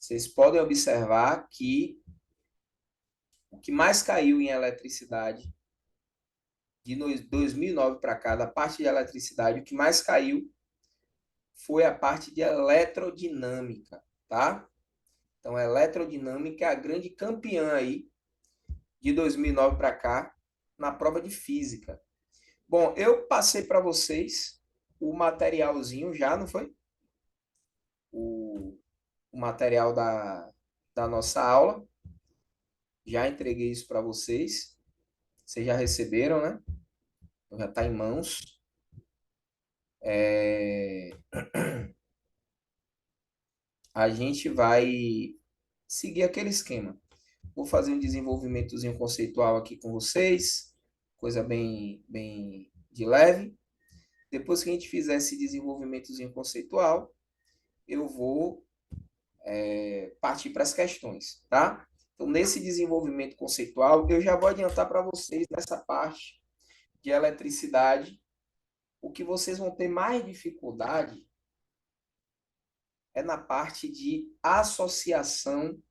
Vocês podem observar que o que mais caiu em eletricidade de 2009 para cá, da parte de eletricidade, o que mais caiu foi a parte de eletrodinâmica, tá? Então, a eletrodinâmica é a grande campeã aí de 2009 para cá na prova de física. Bom, eu passei para vocês o materialzinho já, não foi? O material da nossa aula. Já entreguei isso para vocês. Vocês já receberam, né? Então, já está em mãos. A gente vai seguir aquele esquema. Vou fazer um desenvolvimentozinho conceitual aqui com vocês, coisa bem de leve. Depois que a gente fizer esse desenvolvimentozinho conceitual, eu vou partir para as questões, tá? Então, nesse desenvolvimento conceitual, eu já vou adiantar para vocês nessa parte de eletricidade. O que vocês vão ter mais dificuldade é na parte de associação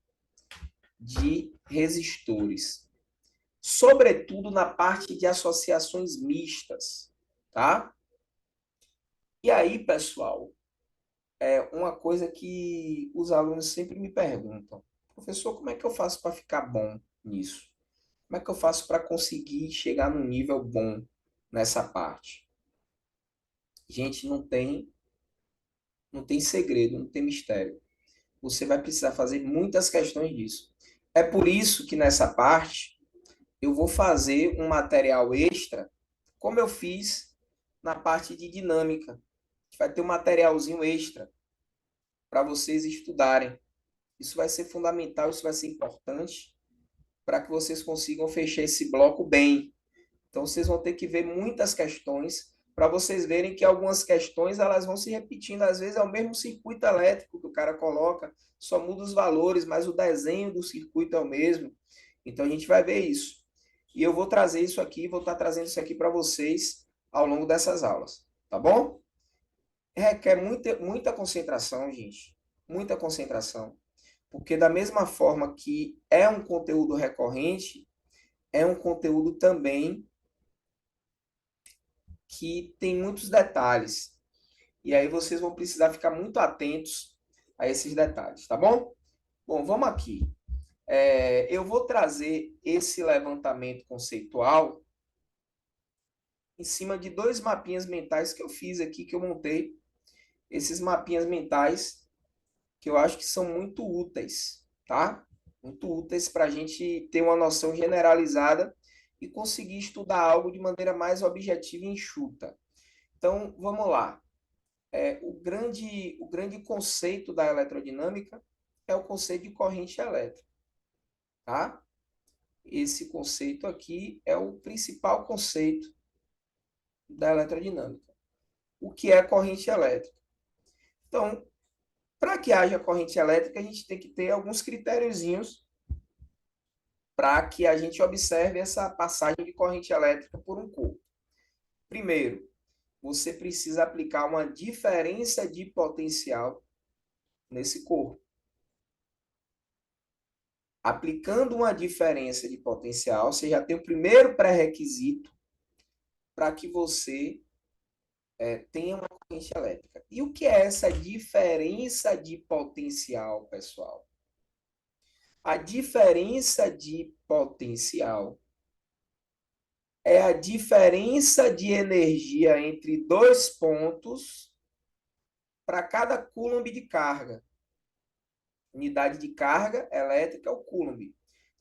de resistores, sobretudo na parte de associações mistas, tá? E aí, pessoal, é uma coisa que os alunos sempre me perguntam: professor, como é que eu faço para ficar bom nisso? Como é que eu faço para conseguir chegar num nível bom nessa parte? Gente, não tem segredo, não tem mistério. Você vai precisar fazer muitas questões disso. É por isso que nessa parte eu vou fazer um material extra, como eu fiz na parte de dinâmica. Vai ter um materialzinho extra para vocês estudarem. Isso vai ser fundamental, isso vai ser importante para que vocês consigam fechar esse bloco bem. Então, vocês vão ter que ver muitas questões para vocês verem que algumas questões elas vão se repetindo. Às vezes é o mesmo circuito elétrico que o cara coloca, só muda os valores, mas o desenho do circuito é o mesmo. Então, a gente vai ver isso. E eu vou trazer isso aqui, vou estar trazendo isso aqui para vocês ao longo dessas aulas. Tá bom? Requer muita concentração, gente. Muita concentração. Porque da mesma forma que é um conteúdo recorrente, é um conteúdo também que tem muitos detalhes. E aí vocês vão precisar ficar muito atentos a esses detalhes, tá bom? Bom, vamos aqui. Eu vou trazer esse levantamento conceitual em cima de dois mapinhas mentais que eu fiz aqui, que eu montei. Esses mapinhas mentais que eu acho que são muito úteis, tá? Muito úteis para a gente ter uma noção generalizada e conseguir estudar algo de maneira mais objetiva e enxuta. Então, vamos lá. O grande conceito da eletrodinâmica é o conceito de corrente elétrica, tá? Esse conceito aqui é o principal conceito da eletrodinâmica. O que é corrente elétrica? Então, para que haja corrente elétrica, a gente tem que ter alguns critériozinhos para que a gente observe essa passagem de corrente elétrica por um corpo. Primeiro, você precisa aplicar uma diferença de potencial nesse corpo. Aplicando uma diferença de potencial, você já tem o primeiro pré-requisito para que você tenha uma corrente elétrica. E o que é essa diferença de potencial, pessoal? A diferença de potencial é a diferença de energia entre dois pontos para cada coulomb de carga. Unidade de carga elétrica é o coulomb.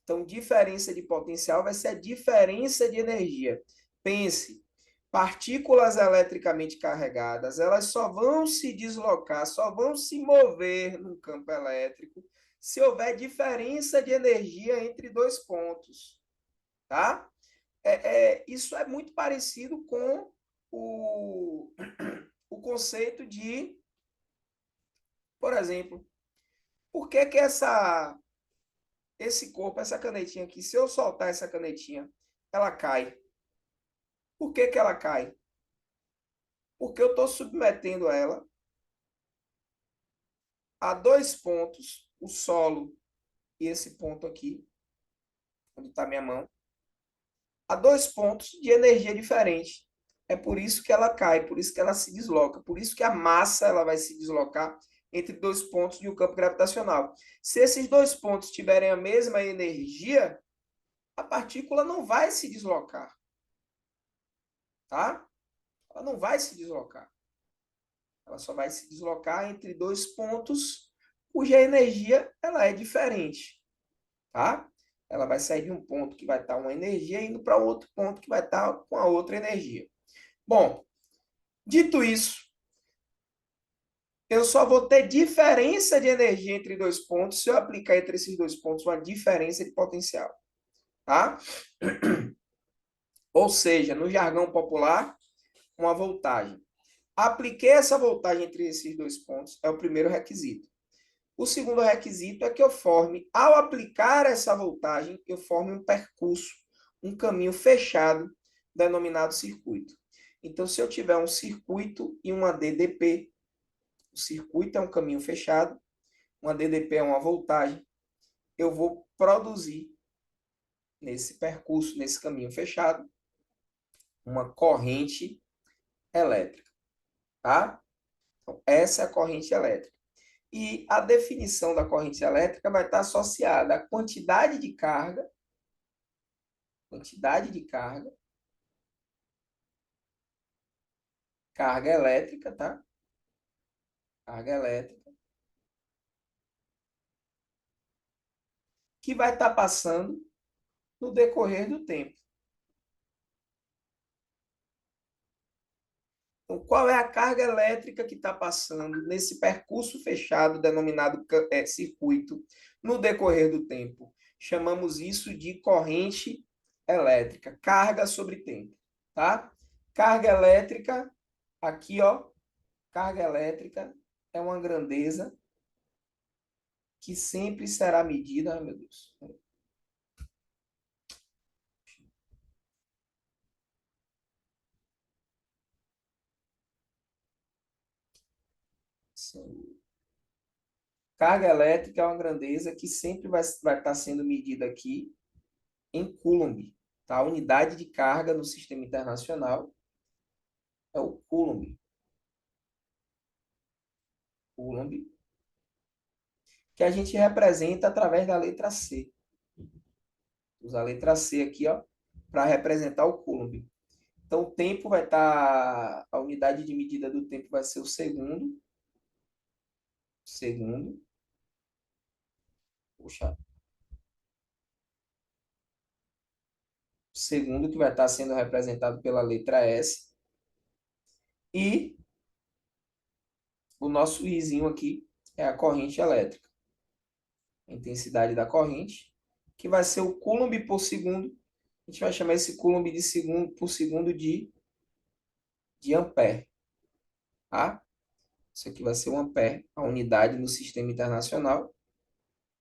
Então, diferença de potencial vai ser a diferença de energia. Pense, partículas eletricamente carregadas, elas só vão se deslocar, só vão se mover no campo elétrico se houver diferença de energia entre dois pontos, tá? Isso é muito parecido com o conceito de, por exemplo, por que que esse corpo, essa canetinha aqui, se eu soltar essa canetinha, ela cai? Por que que ela cai? Porque eu estou submetendo ela a dois pontos o solo e esse ponto aqui, onde está minha mão, a 2 pontos de energia diferente. É por isso que ela cai, por isso que ela se desloca, por isso que a massa ela vai se deslocar entre 2 pontos de um campo gravitacional. Se esses 2 pontos tiverem a mesma energia, a partícula não vai se deslocar, tá? Ela não vai se deslocar. Ela só vai se deslocar entre 2 pontos cuja energia ela é diferente, tá? Ela vai sair de um ponto que vai estar uma energia indo para outro ponto que vai estar com a outra energia. Bom, dito isso, eu só vou ter diferença de energia entre 2 pontos se eu aplicar entre esses 2 pontos uma diferença de potencial, tá? Ou seja, no jargão popular, uma voltagem. Apliquei essa voltagem entre esses 2 pontos, é o primeiro requisito. O segundo requisito é que eu forme, ao aplicar essa voltagem, eu forme um percurso, um caminho fechado, denominado circuito. Então, se eu tiver um circuito e uma DDP, o circuito é um caminho fechado, uma DDP é uma voltagem, eu vou produzir nesse percurso, nesse caminho fechado, uma corrente elétrica, tá? Então, essa é a corrente elétrica. E a definição da corrente elétrica vai estar associada à quantidade de carga elétrica, tá? Carga elétrica, que vai estar passando no decorrer do tempo. Então, qual é a carga elétrica que está passando nesse percurso fechado, denominado circuito, no decorrer do tempo? Chamamos isso de corrente elétrica, carga sobre tempo, tá? Carga elétrica, aqui, ó, carga elétrica é uma grandeza que sempre será medida, ai meu Deus. Carga elétrica é uma grandeza que sempre vai estar sendo medida aqui em Coulomb. Tá? A unidade de carga no sistema internacional é o Coulomb. Coulomb, que a gente representa através da letra C. Usa a letra C aqui, ó, para representar o Coulomb. Então, o tempo vai estar, a unidade de medida do tempo vai ser o segundo, puxa, segundo que vai estar sendo representado pela letra S. E o nosso izinho aqui é a corrente elétrica. A intensidade da corrente, que vai ser o Coulomb por segundo. A gente vai chamar esse Coulomb de segundo por segundo de ampere. Tá? Isso aqui vai ser um ampere, a unidade no sistema internacional.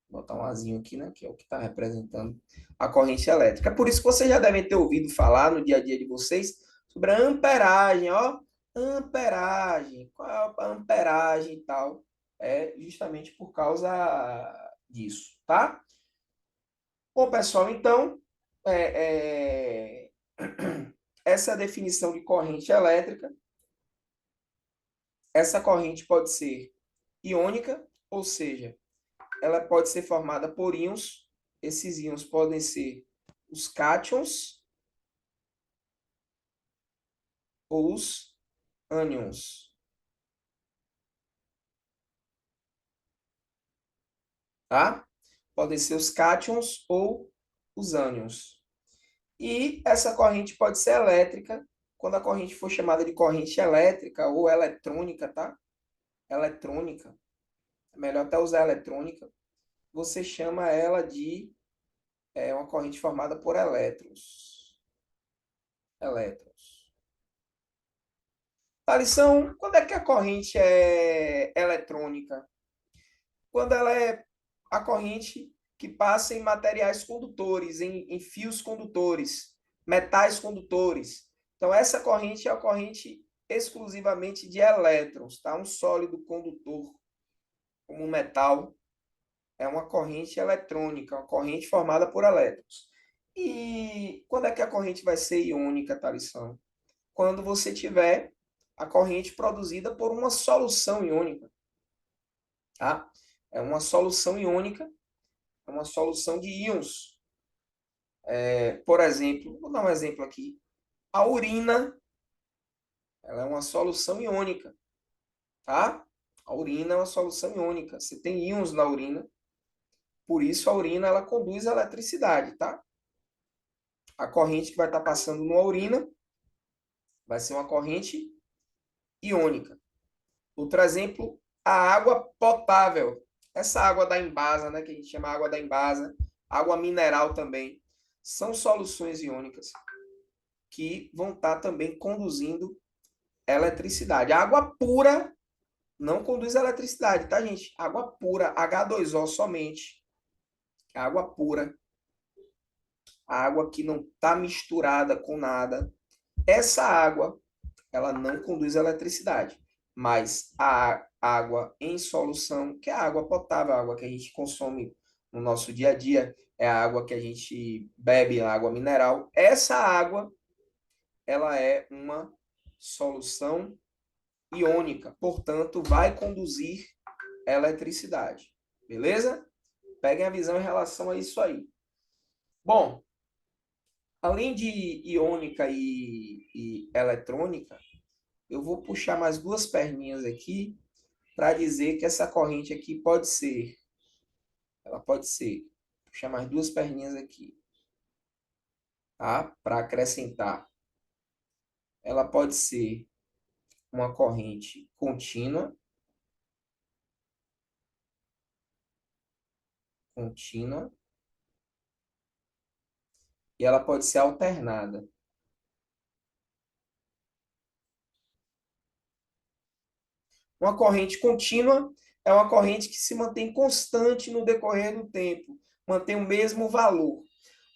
Vou botar um azinho aqui, né? Que é o que está representando a corrente elétrica. É por isso que vocês já devem ter ouvido falar no dia a dia de vocês sobre a amperagem, ó. Amperagem, qual é a amperagem e tal? É justamente por causa disso, tá? Bom, pessoal, então, é, é, essa é a definição de corrente elétrica. Essa corrente pode ser iônica, ou seja, ela pode ser formada por íons. Esses íons podem ser os cátions ou os ânions, tá? Podem ser os cátions ou os ânions. E essa corrente pode ser elétrica, quando a corrente for chamada de corrente elétrica ou eletrônica, tá? Eletrônica, é melhor até usar eletrônica, você chama ela de uma corrente formada por elétrons. Elétrons. Thalisson, quando é que a corrente é eletrônica? Quando ela é a corrente que passa em materiais condutores, em fios condutores, metais condutores. Então, essa corrente é a corrente exclusivamente de elétrons, tá? Um sólido condutor, como um metal, é uma corrente eletrônica, uma corrente formada por elétrons. E quando é que a corrente vai ser iônica, Thalisson? Quando você tiver a corrente produzida por uma solução iônica, tá? É uma solução iônica, é uma solução de íons. Por exemplo, vou dar um exemplo aqui. A urina, ela é uma solução iônica, tá? A urina é uma solução iônica. Você tem íons na urina, por isso a urina ela conduz a eletricidade, tá? A corrente que vai estar passando na urina vai ser uma corrente iônica. Outro exemplo, a água potável. Essa água da Embasa, né, que a gente chama água da Embasa, água mineral também, são soluções iônicas que vão estar também conduzindo eletricidade. A água pura não conduz eletricidade, tá, gente? Água pura, H2O somente. Água pura, água que não está misturada com nada. Essa água, ela não conduz eletricidade. Mas a água em solução, que é a água potável, a água que a gente consome no nosso dia a dia, é a água que a gente bebe, a água mineral. Essa água, ela é uma solução iônica, portanto, vai conduzir eletricidade. Beleza? Peguem a visão em relação a isso aí. Bom, além de iônica e eletrônica, eu vou puxar mais duas perninhas aqui para dizer que essa corrente aqui ela pode ser, vou puxar mais duas perninhas aqui, tá? Para acrescentar, ela pode ser uma corrente contínua, contínua, e ela pode ser alternada. Uma corrente contínua é uma corrente que se mantém constante no decorrer do tempo, mantém o mesmo valor.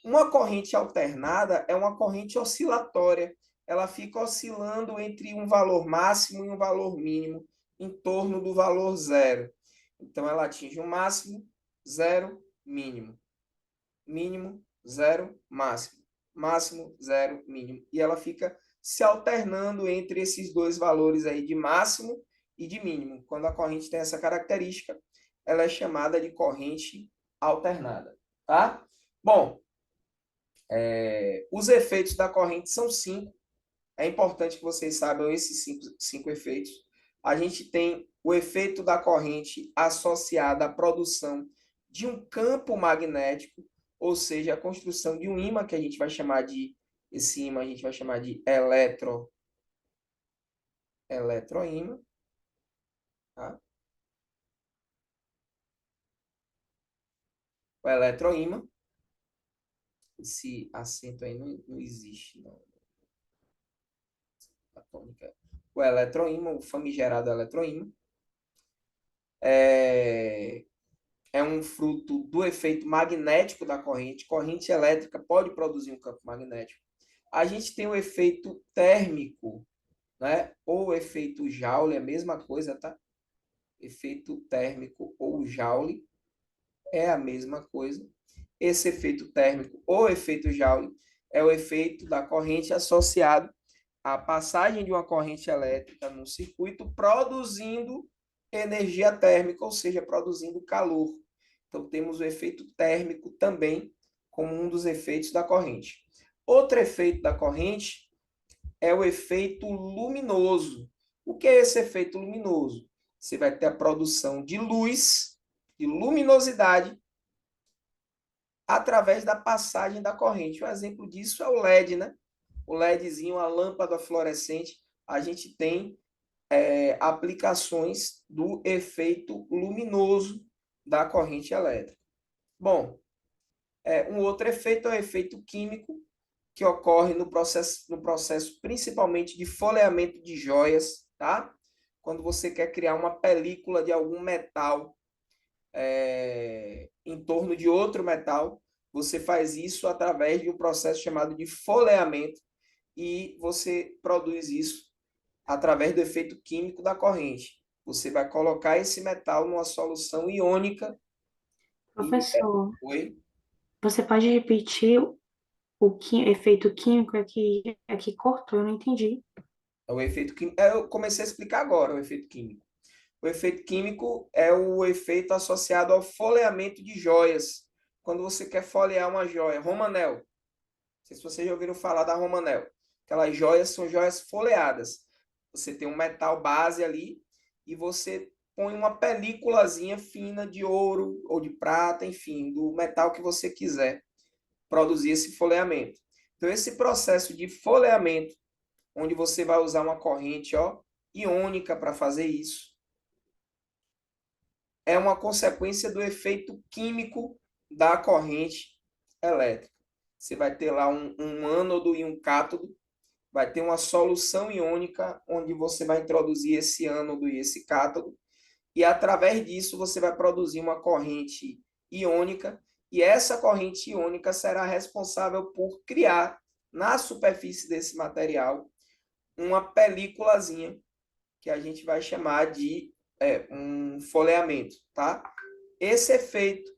Uma corrente alternada é uma corrente oscilatória. Ela fica oscilando entre um valor máximo e um valor mínimo, em torno do valor zero. Então, ela atinge o máximo, zero, mínimo. Mínimo, zero, máximo. Máximo, zero, mínimo. E ela fica se alternando entre esses dois valores aí de máximo e de mínimo. Quando a corrente tem essa característica, ela é chamada de corrente alternada, tá? Bom, os efeitos da corrente são cinco. É importante que vocês saibam esses cinco efeitos. A gente tem o efeito da corrente associado à produção de um campo magnético, ou seja, a construção de um ímã, que a gente vai chamar de, esse ímã a gente vai chamar de eletroímã. Tá? O eletroímã, esse acento aí não existe, não. Atômica. O eletroímã, o famigerado eletroímã, é, é um fruto do efeito magnético da corrente. Corrente elétrica pode produzir um campo magnético. A gente tem o efeito térmico, né? Ou efeito Joule, é a mesma coisa, tá? Efeito térmico ou Joule é a mesma coisa. Esse efeito térmico ou efeito Joule é o efeito da corrente associado à passagem de uma corrente elétrica no circuito, produzindo energia térmica, ou seja, produzindo calor. Então, temos o efeito térmico também como um dos efeitos da corrente. Outro efeito da corrente é o efeito luminoso. O que é esse efeito luminoso? Você vai ter a produção de luz, de luminosidade, através da passagem da corrente. O exemplo disso é o LED, né? O LEDzinho, a lâmpada fluorescente, a gente tem aplicações do efeito luminoso da corrente elétrica. Bom, um outro efeito é o efeito químico, que ocorre no processo principalmente de folheamento de joias, tá? Quando você quer criar uma película de algum metal em torno de outro metal, você faz isso através de um processo chamado de folheamento e você produz isso através do efeito químico da corrente. Você vai colocar esse metal numa solução iônica Professor, Oi? você pode repetir efeito químico aqui cortou, eu não entendi. É o efeito químico. Eu comecei a explicar agora o efeito químico. O efeito químico é o efeito associado ao folheamento de joias. Quando você quer folhear uma joia, romanel. Não sei se vocês já ouviram falar da romanel. Aquelas joias são joias folheadas. Você tem um metal base ali e você põe uma películazinha fina de ouro ou de prata, enfim, do metal que você quiser produzir esse folheamento. Então, esse processo de folheamento, onde você vai usar uma corrente iônica para fazer isso, é uma consequência do efeito químico da corrente elétrica. Você vai ter lá um ânodo e um cátodo, vai ter uma solução iônica onde você vai introduzir esse ânodo e esse cátodo, e através disso você vai produzir uma corrente iônica, e essa corrente iônica será responsável por criar na superfície desse material uma películazinha que a gente vai chamar de um folheamento, tá? Esse efeito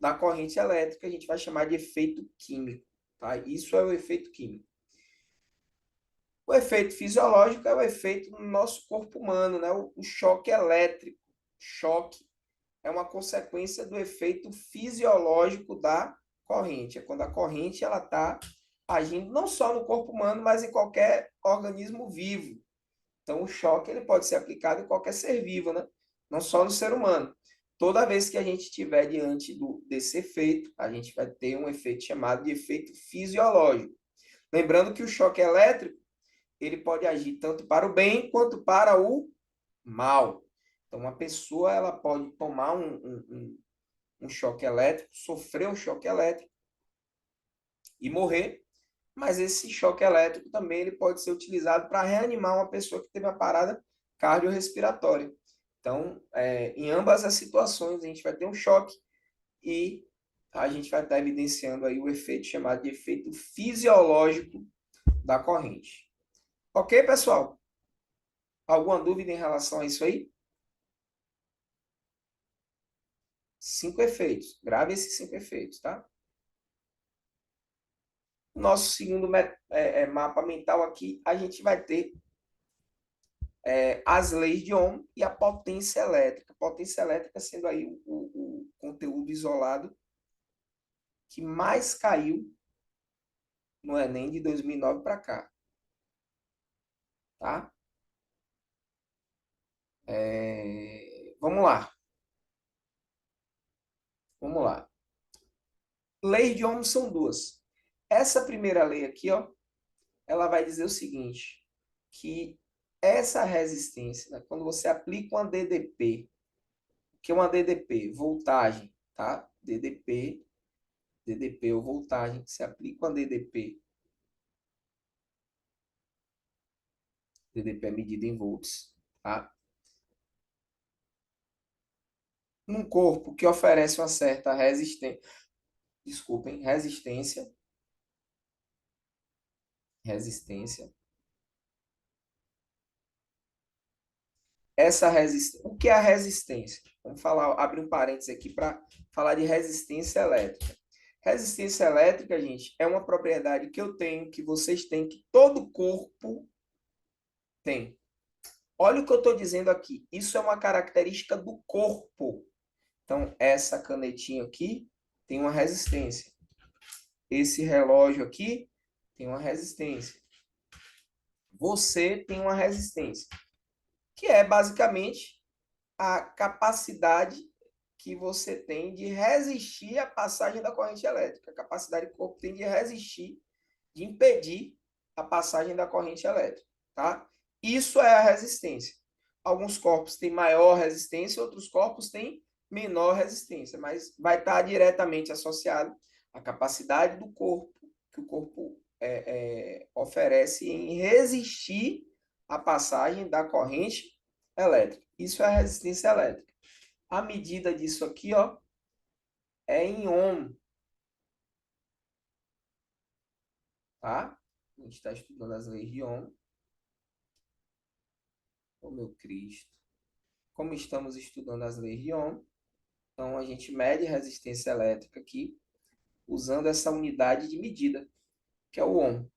da corrente elétrica a gente vai chamar de efeito químico, tá? Isso é o efeito químico. O efeito fisiológico é o efeito no nosso corpo humano, né? O choque elétrico. Choque é uma consequência do efeito fisiológico da corrente. É quando a corrente ela está agindo não só no corpo humano, mas em qualquer organismo vivo. Então, o choque ele pode ser aplicado em qualquer ser vivo, né? Não só no ser humano. Toda vez que a gente estiver diante desse efeito, a gente vai ter um efeito chamado de efeito fisiológico. Lembrando que o choque elétrico ele pode agir tanto para o bem quanto para o mal. Então, uma pessoa ela pode tomar um choque elétrico, sofrer um choque elétrico e morrer, mas esse choque elétrico também ele pode ser utilizado para reanimar uma pessoa que teve uma parada cardiorrespiratória. Então, em ambas as situações, a gente vai ter um choque e a gente vai estar evidenciando aí o efeito chamado de efeito fisiológico da corrente. Ok, pessoal? Alguma dúvida em relação a isso aí? 5 efeitos. Grave esses 5 efeitos, tá? Nosso segundo mapa mental aqui, a gente vai ter as leis de Ohm e a potência elétrica. A potência elétrica sendo aí o conteúdo isolado que mais caiu no Enem de 2009 para cá, tá? Vamos lá, vamos lá. Leis de Ohm são duas. Essa primeira lei aqui, ela vai dizer o seguinte, que essa resistência, né, quando você aplica uma DDP, que é uma DDP, voltagem, tá? DDP ou voltagem, você aplica uma DDP, DDP é medida em volts, tá? Num corpo que oferece uma certa resistência, desculpem, resistência. Essa resistência, o que é a resistência? Vamos falar, abrir um parênteses aqui para falar de resistência elétrica. Resistência elétrica, gente, é uma propriedade que eu tenho, que vocês têm, que todo corpo tem. Olha o que eu estou dizendo aqui. Isso é uma característica do corpo. Então, essa canetinha aqui tem uma resistência. Esse relógio aqui tem uma resistência. Você tem uma resistência, que é basicamente a capacidade que você tem de resistir à passagem da corrente elétrica. A capacidade que o corpo tem de resistir, de impedir a passagem da corrente elétrica, tá? Isso é a resistência. Alguns corpos têm maior resistência, outros corpos têm menor resistência, mas vai estar diretamente associado à capacidade do corpo, que o corpo oferece em resistir à passagem da corrente elétrica. Isso é a resistência elétrica. A medida disso aqui, é em ohm, tá? A gente está estudando as leis de Ohm. Oh, meu Cristo. Como estamos estudando as leis de Ohm, Então, a gente mede resistência elétrica aqui usando essa unidade de medida, que é o ohm.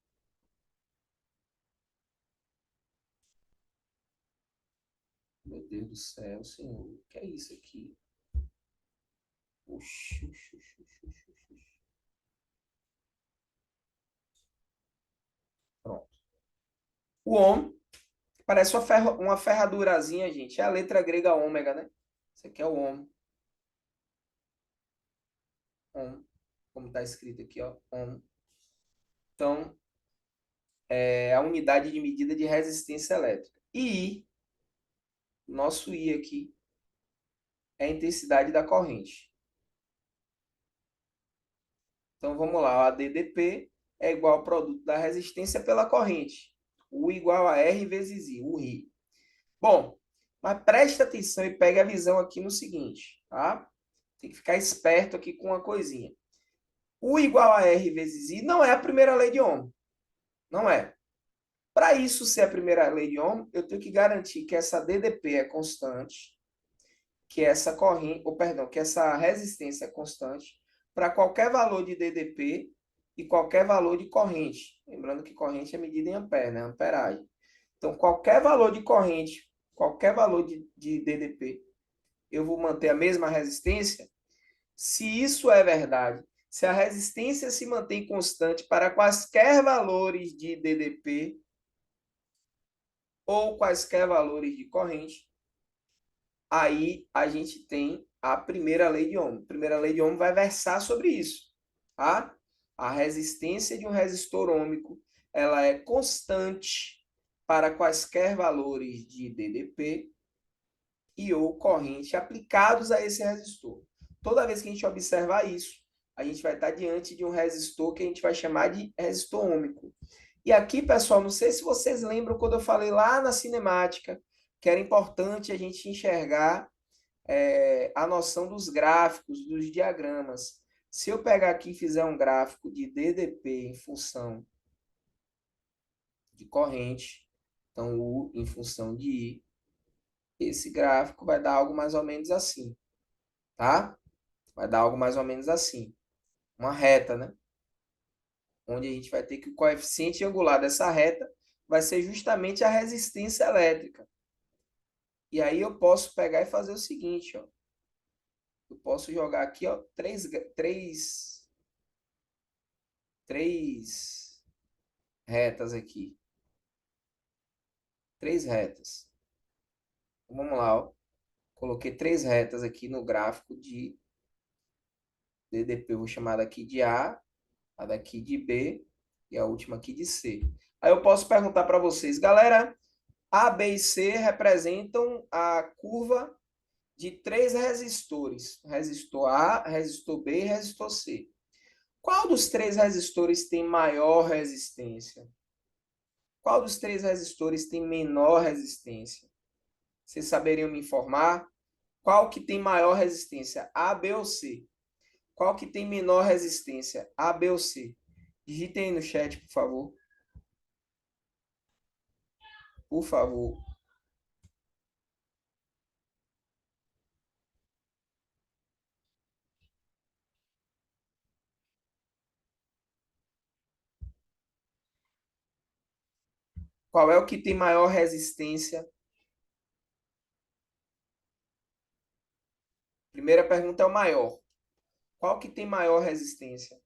Meu Deus do céu, senhor, o que é isso aqui? Oxi, oxi, oxi, oxi, oxi. Pronto. O ohm parece uma ferradurazinha, gente. É a letra grega ômega, né? Isso aqui é o ohm. Ohm. Como está escrito aqui, ó. Ohm. Então, é a unidade de medida de resistência elétrica. E nosso I aqui é a intensidade da corrente. Então, vamos lá. A DDP é igual ao produto da resistência pela corrente. U igual a R vezes I, o RI. Bom, mas preste atenção e pegue a visão aqui no seguinte, tá? Tem que ficar esperto aqui com uma coisinha. U igual a R vezes I não é a primeira lei de Ohm. Não é. Para isso ser a primeira lei de Ohm, eu tenho que garantir que essa DDP é constante, que essa corrente, ou perdão, que essa resistência é constante para qualquer valor de DDP e qualquer valor de corrente. Lembrando que corrente é medida em ampere, né? Amperagem. Então, qualquer valor de corrente, qualquer valor de DDP, eu vou manter a mesma resistência. Se isso é verdade, se a resistência se mantém constante para quaisquer valores de DDP ou quaisquer valores de corrente, aí a gente tem a primeira lei de Ohm. A primeira lei de Ohm vai versar sobre isso, tá? A resistência de um resistor ôhmico, ela é constante para quaisquer valores de DDP e ou corrente aplicados a esse resistor. Toda vez que a gente observar isso, a gente vai estar diante de um resistor que a gente vai chamar de resistor ôhmico. E aqui, pessoal, não sei se vocês lembram quando eu falei lá na cinemática, que era importante a gente enxergar a noção dos gráficos, dos diagramas. Se eu pegar aqui e fizer um gráfico de DDP em função de corrente, então U em função de I, esse gráfico vai dar algo mais ou menos assim, tá? Vai dar algo mais ou menos assim. Uma reta, né? Onde a gente vai ter que o coeficiente angular dessa reta vai ser justamente a resistência elétrica. E aí eu posso pegar e fazer o seguinte, ó. Eu posso jogar aqui, ó, três retas aqui. Três retas. Então, vamos lá, ó. Coloquei três retas aqui no gráfico de DDP. Eu vou chamar daqui de a daqui de B e a última aqui de C. Aí eu posso perguntar para vocês, galera, A, B e C representam a curva de três resistores. Resistor A, resistor B e resistor C. Qual dos três resistores tem maior resistência? Qual dos três resistores tem menor resistência? Vocês saberiam me informar? Qual que tem maior resistência? A, B ou C? Qual que tem menor resistência? A, B ou C? Digitem aí no chat, por favor. Por favor. Qual é o que tem maior resistência? Primeira pergunta é o maior. Qual que tem maior resistência?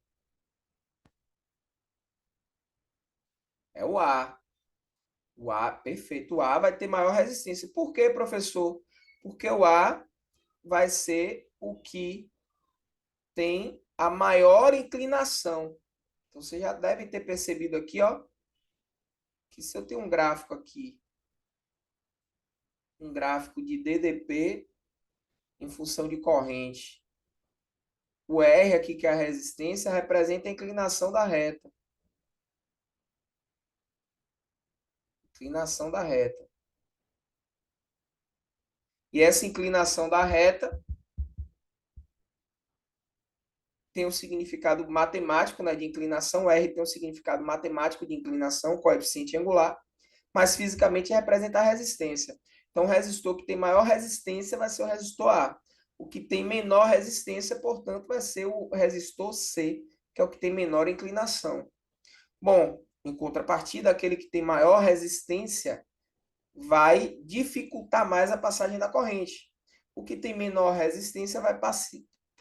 É o A. O A, perfeito. O A vai ter maior resistência. Por quê, professor? Porque o A vai ser o que tem a maior inclinação. Então, você já deve ter percebido aqui, ó, que se eu tenho um gráfico aqui, um gráfico de DDP em função de corrente, o R aqui, que é a resistência, representa a inclinação da reta. Inclinação da reta. E essa inclinação da reta tem um significado matemático, né, de inclinação. O R tem um significado matemático de inclinação, coeficiente angular, mas fisicamente representa a resistência. Então, o resistor que tem maior resistência vai ser o resistor A. O que tem menor resistência, portanto, vai ser o resistor C, que é o que tem menor inclinação. Bom, em contrapartida, aquele que tem maior resistência vai dificultar mais a passagem da corrente. O que tem menor resistência vai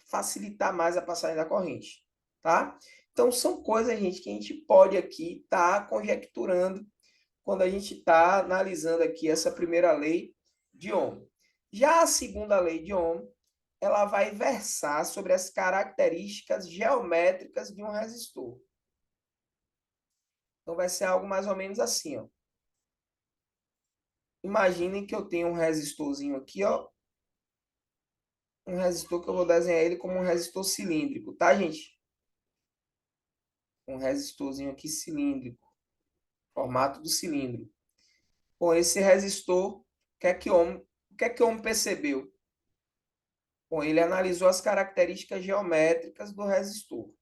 facilitar mais a passagem da corrente, tá? Então, são coisas, gente, que a gente pode aqui estar conjecturando quando a gente está analisando aqui essa primeira lei de Ohm. Já a segunda lei de Ohm, ela vai versar sobre as características geométricas de um resistor. Então, vai ser algo mais ou menos assim, ó. Imaginem que eu tenho um resistorzinho aqui, ó. Um resistor que eu vou desenhar ele como um resistor cilíndrico, tá, gente? Um resistorzinho aqui cilíndrico, formato do cilindro. Com esse resistor, o que é que o homem percebeu? Bom, ele analisou as características geométricas do resistor.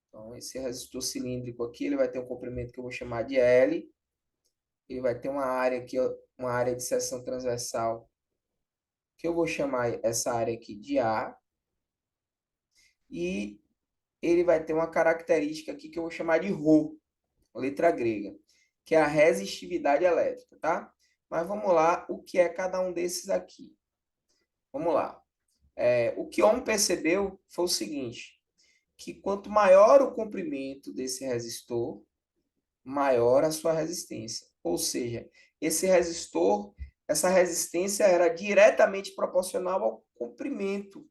Então, esse resistor cilíndrico aqui, ele vai ter um comprimento que eu vou chamar de L. Ele vai ter uma área aqui, uma área de seção transversal, que eu vou chamar essa área aqui de A. E ele vai ter uma característica aqui que eu vou chamar de ρ, letra grega, que é a resistividade elétrica, tá? Mas vamos lá, o que é cada um desses aqui? Vamos lá. O que Ohm percebeu foi o seguinte, que quanto maior o comprimento desse resistor, maior a sua resistência. Ou seja, esse resistor, essa resistência era diretamente proporcional ao comprimento.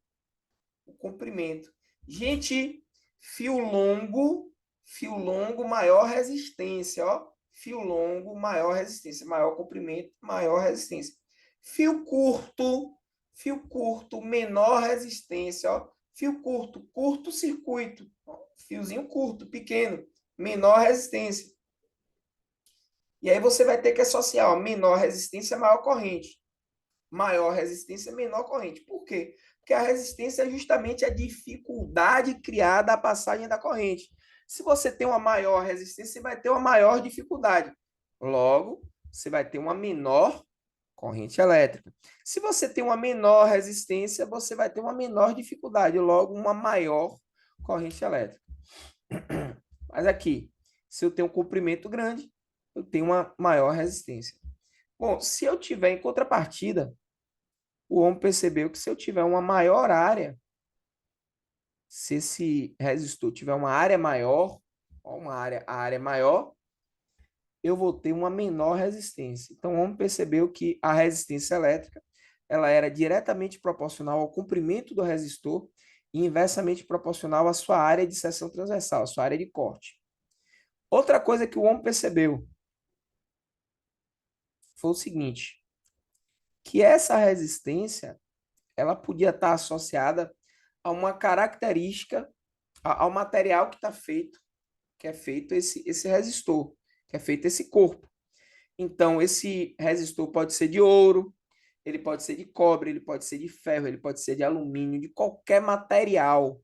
O comprimento. Gente, fio longo, maior resistência, ó. Fio longo, maior resistência, maior comprimento, maior resistência. Fio curto, menor resistência, ó. Fio curto, curto circuito, ó. Fiozinho curto, pequeno, menor resistência. E aí você vai ter que associar, ó, menor resistência, maior corrente. Maior resistência, menor corrente. Por quê? Porque a resistência é justamente a dificuldade criada à passagem da corrente. Se você tem uma maior resistência, você vai ter uma maior dificuldade. Logo, você vai ter uma menor corrente elétrica. Se você tem uma menor resistência, você vai ter uma menor dificuldade, logo uma maior corrente elétrica. Mas aqui, se eu tenho um comprimento grande, eu tenho uma maior resistência. Bom, se eu tiver em contrapartida, o homem percebeu que se eu tiver uma maior área, se esse resistor tiver uma área maior, a área maior, eu vou ter uma menor resistência. Então, o homem percebeu que a resistência elétrica ela era diretamente proporcional ao comprimento do resistor e inversamente proporcional à sua área de seção transversal, à sua área de corte. Outra coisa que o homem percebeu foi o seguinte, que essa resistência ela podia estar associada a uma característica, ao material que está feito, que é feito esse resistor, que é feito esse corpo. Então, esse resistor pode ser de ouro, ele pode ser de cobre, ele pode ser de ferro, ele pode ser de alumínio, de qualquer material,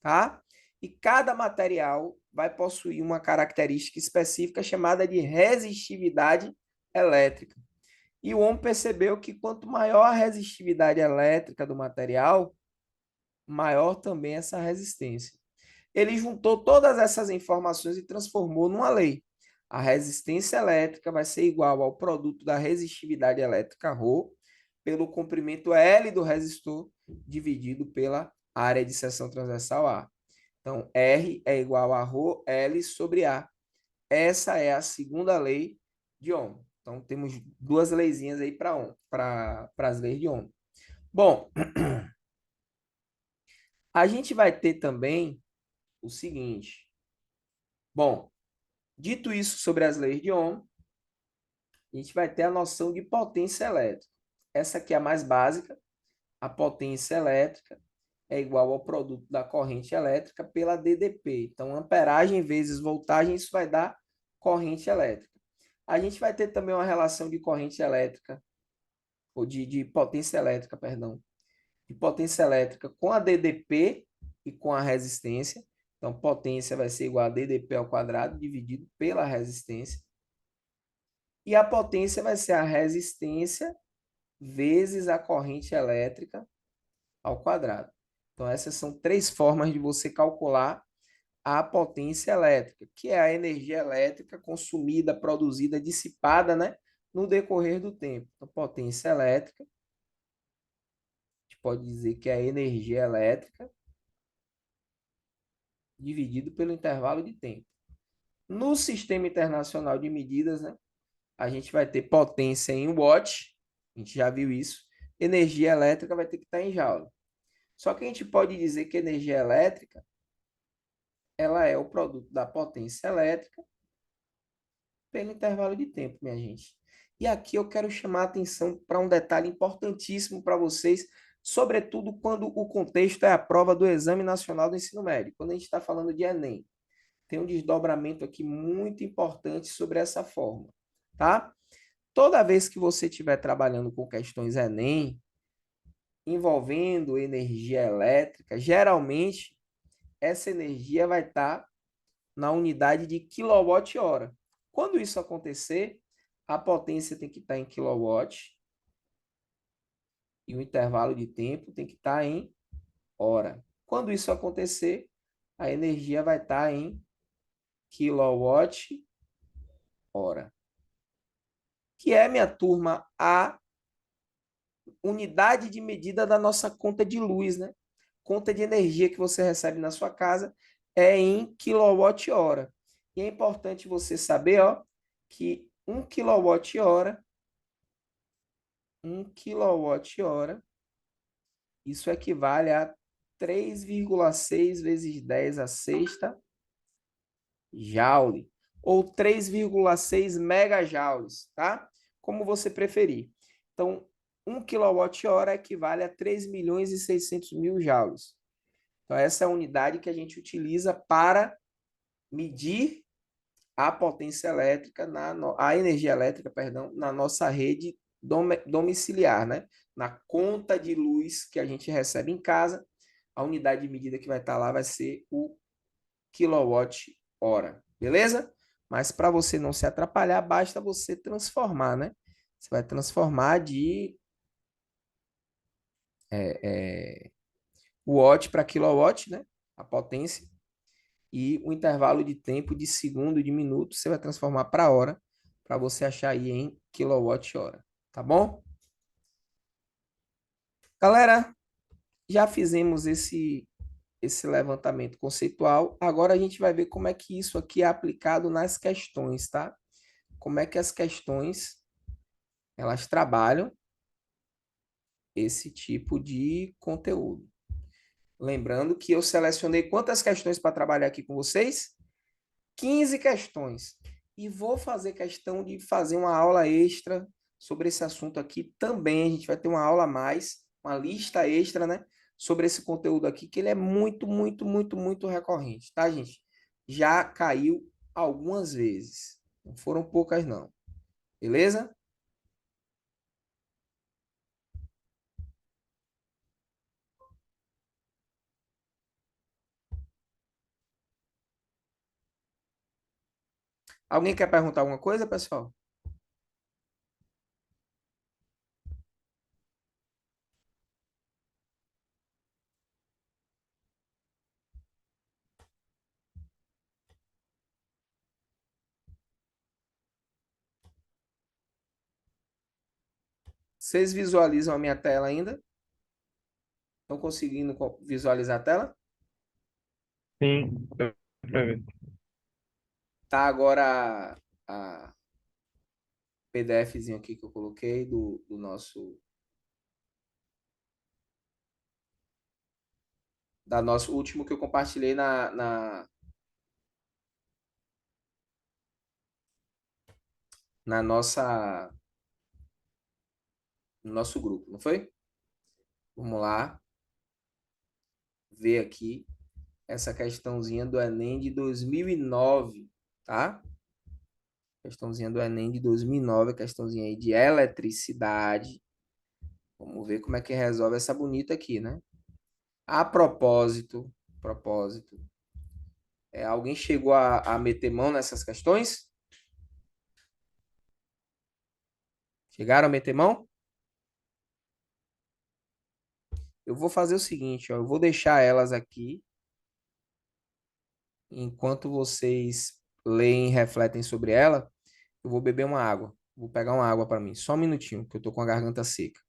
tá? E cada material vai possuir uma característica específica chamada de resistividade elétrica. E o homem percebeu que quanto maior a resistividade elétrica do material, maior também essa resistência. Ele juntou todas essas informações e transformou numa lei. A resistência elétrica vai ser igual ao produto da resistividade elétrica ρ pelo comprimento L do resistor dividido pela área de seção transversal A. Então, R é igual a ρ L sobre A. Essa é a segunda lei de Ohm. Então, temos duas leizinhas aí para as leis de Ohm. Bom, a gente vai ter também o seguinte. Bom, dito isso sobre as leis de Ohm, a gente vai ter a noção de potência elétrica. Essa aqui é a mais básica. A potência elétrica é igual ao produto da corrente elétrica pela DDP. Então, amperagem vezes voltagem, isso vai dar corrente elétrica. A gente vai ter também uma relação de corrente elétrica, ou de potência elétrica, perdão, de potência elétrica com a DDP e com a resistência. Então, potência vai ser igual a DDP ao quadrado dividido pela resistência. E a potência vai ser a resistência vezes a corrente elétrica ao quadrado. Então, essas são três formas de você calcular a potência elétrica, que é a energia elétrica consumida, produzida, dissipada, né, no decorrer do tempo. Então, potência elétrica, a gente pode dizer que é a energia elétrica dividido pelo intervalo de tempo. No Sistema Internacional de Medidas, né, a gente vai ter potência em watt, a gente já viu isso, energia elétrica vai ter que estar em joule. Só que a gente pode dizer que energia elétrica ela é o produto da potência elétrica pelo intervalo de tempo, minha gente. E aqui eu quero chamar a atenção para um detalhe importantíssimo para vocês, sobretudo quando o contexto é a prova do Exame Nacional do Ensino Médio, quando a gente está falando de Enem. Tem um desdobramento aqui muito importante sobre essa forma, tá? Toda vez que você estiver trabalhando com questões Enem, envolvendo energia elétrica, geralmente essa energia vai estar na unidade de quilowatt-hora. Quando isso acontecer, a potência tem que estar em quilowatt e o intervalo de tempo tem que estar em hora. Quando isso acontecer, a energia vai estar em quilowatt-hora, que é, minha turma, a unidade de medida da nossa conta de luz, né? Conta de energia que você recebe na sua casa é em quilowatt-hora. E é importante você saber, ó, que 1 quilowatt-hora, isso equivale a 3,6 vezes 10 a sexta joule, ou 3,6 megajoules, tá? Como você preferir. Então, 1 quilowatt-hora equivale a 3 milhões e 600 mil joules. Então, essa é a unidade que a gente utiliza para medir a potência elétrica, a energia elétrica, perdão, na nossa rede domiciliar, né? Na conta de luz que a gente recebe em casa, a unidade de medida que vai estar lá vai ser o quilowatt-hora, beleza? Mas para você não se atrapalhar, basta você transformar, né? Você vai transformar de watt para quilowatt, né? A potência. E o intervalo de tempo de segundo, de minuto, você vai transformar para hora, para você achar aí em quilowatt-hora. Tá bom? Galera, já fizemos esse levantamento conceitual. Agora a gente vai ver como é que isso aqui é aplicado nas questões, tá? Como é que as questões elas trabalham esse tipo de conteúdo. Lembrando que eu selecionei quantas questões para trabalhar aqui com vocês? 15 questões. E vou fazer questão de fazer uma aula extra sobre esse assunto aqui também. A gente vai ter uma aula a mais, uma lista extra, né? Sobre esse conteúdo aqui, que ele é muito, muito, muito, muito recorrente, tá, gente? Já caiu algumas vezes. Não foram poucas, não. Beleza? Alguém quer perguntar alguma coisa, pessoal? Vocês visualizam a minha tela ainda? Estão conseguindo visualizar a tela? Sim, dá pra ver. Tá agora a PDFzinho aqui que eu coloquei do nosso da nosso último que eu compartilhei na nossa no nosso grupo, não foi? Vamos lá ver aqui essa questãozinha do Enem de 2009, tá? Questãozinha do Enem de 2009, a questãozinha aí de eletricidade. Vamos ver como é que resolve essa bonita aqui, né? A propósito, alguém chegou a meter mão nessas questões? Chegaram a meter mão? Eu vou fazer o seguinte, ó, eu vou deixar elas aqui enquanto vocês leem e refletem sobre ela. Eu vou beber uma água. Vou pegar uma água para mim. Só um minutinho, que eu tô com a garganta seca.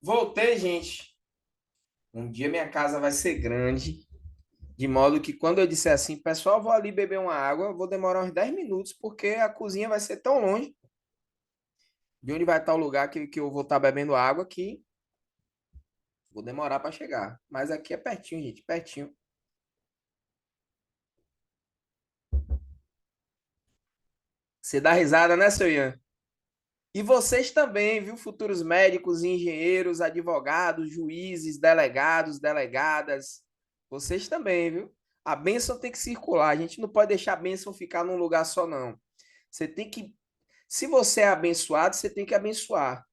Voltei, gente. Um dia minha casa vai ser grande, de modo que quando eu disser assim, pessoal, vou ali beber uma água, eu vou demorar uns 10 minutos, porque a cozinha vai ser tão longe de onde vai estar o lugar que eu vou estar bebendo água que vou demorar para chegar. Mas aqui é pertinho, gente, pertinho. Você dá risada, né, seu Ian? E vocês também, viu? Futuros médicos, engenheiros, advogados, juízes, delegados, delegadas. Vocês também, viu? A bênção tem que circular. A gente não pode deixar a bênção ficar num lugar só, não. Você tem que. Se você é abençoado, você tem que abençoar.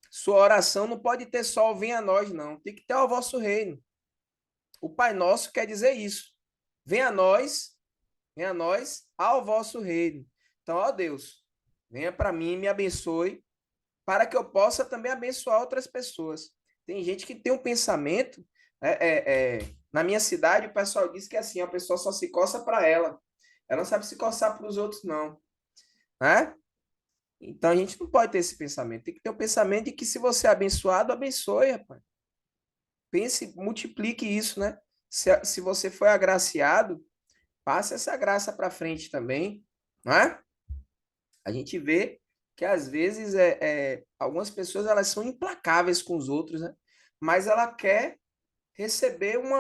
Sua oração não pode ter só o venha a nós, não. Tem que ter o vosso reino. O Pai Nosso quer dizer isso. Venha a nós, ao vosso reino. Então, ó Deus, venha para mim e me abençoe para que eu possa também abençoar outras pessoas. Tem gente que tem um pensamento. Na minha cidade, o pessoal diz que assim, a pessoa só se coça para ela. Ela não sabe se coçar para os outros, não. Né? Então a gente não pode ter esse pensamento. Tem que ter o pensamento de que se você é abençoado, abençoe, rapaz. Pense, multiplique isso, né? Se você foi agraciado, passe essa graça para frente também, não é? A gente vê que às vezes algumas pessoas elas são implacáveis com os outros, né? Mas ela quer receber um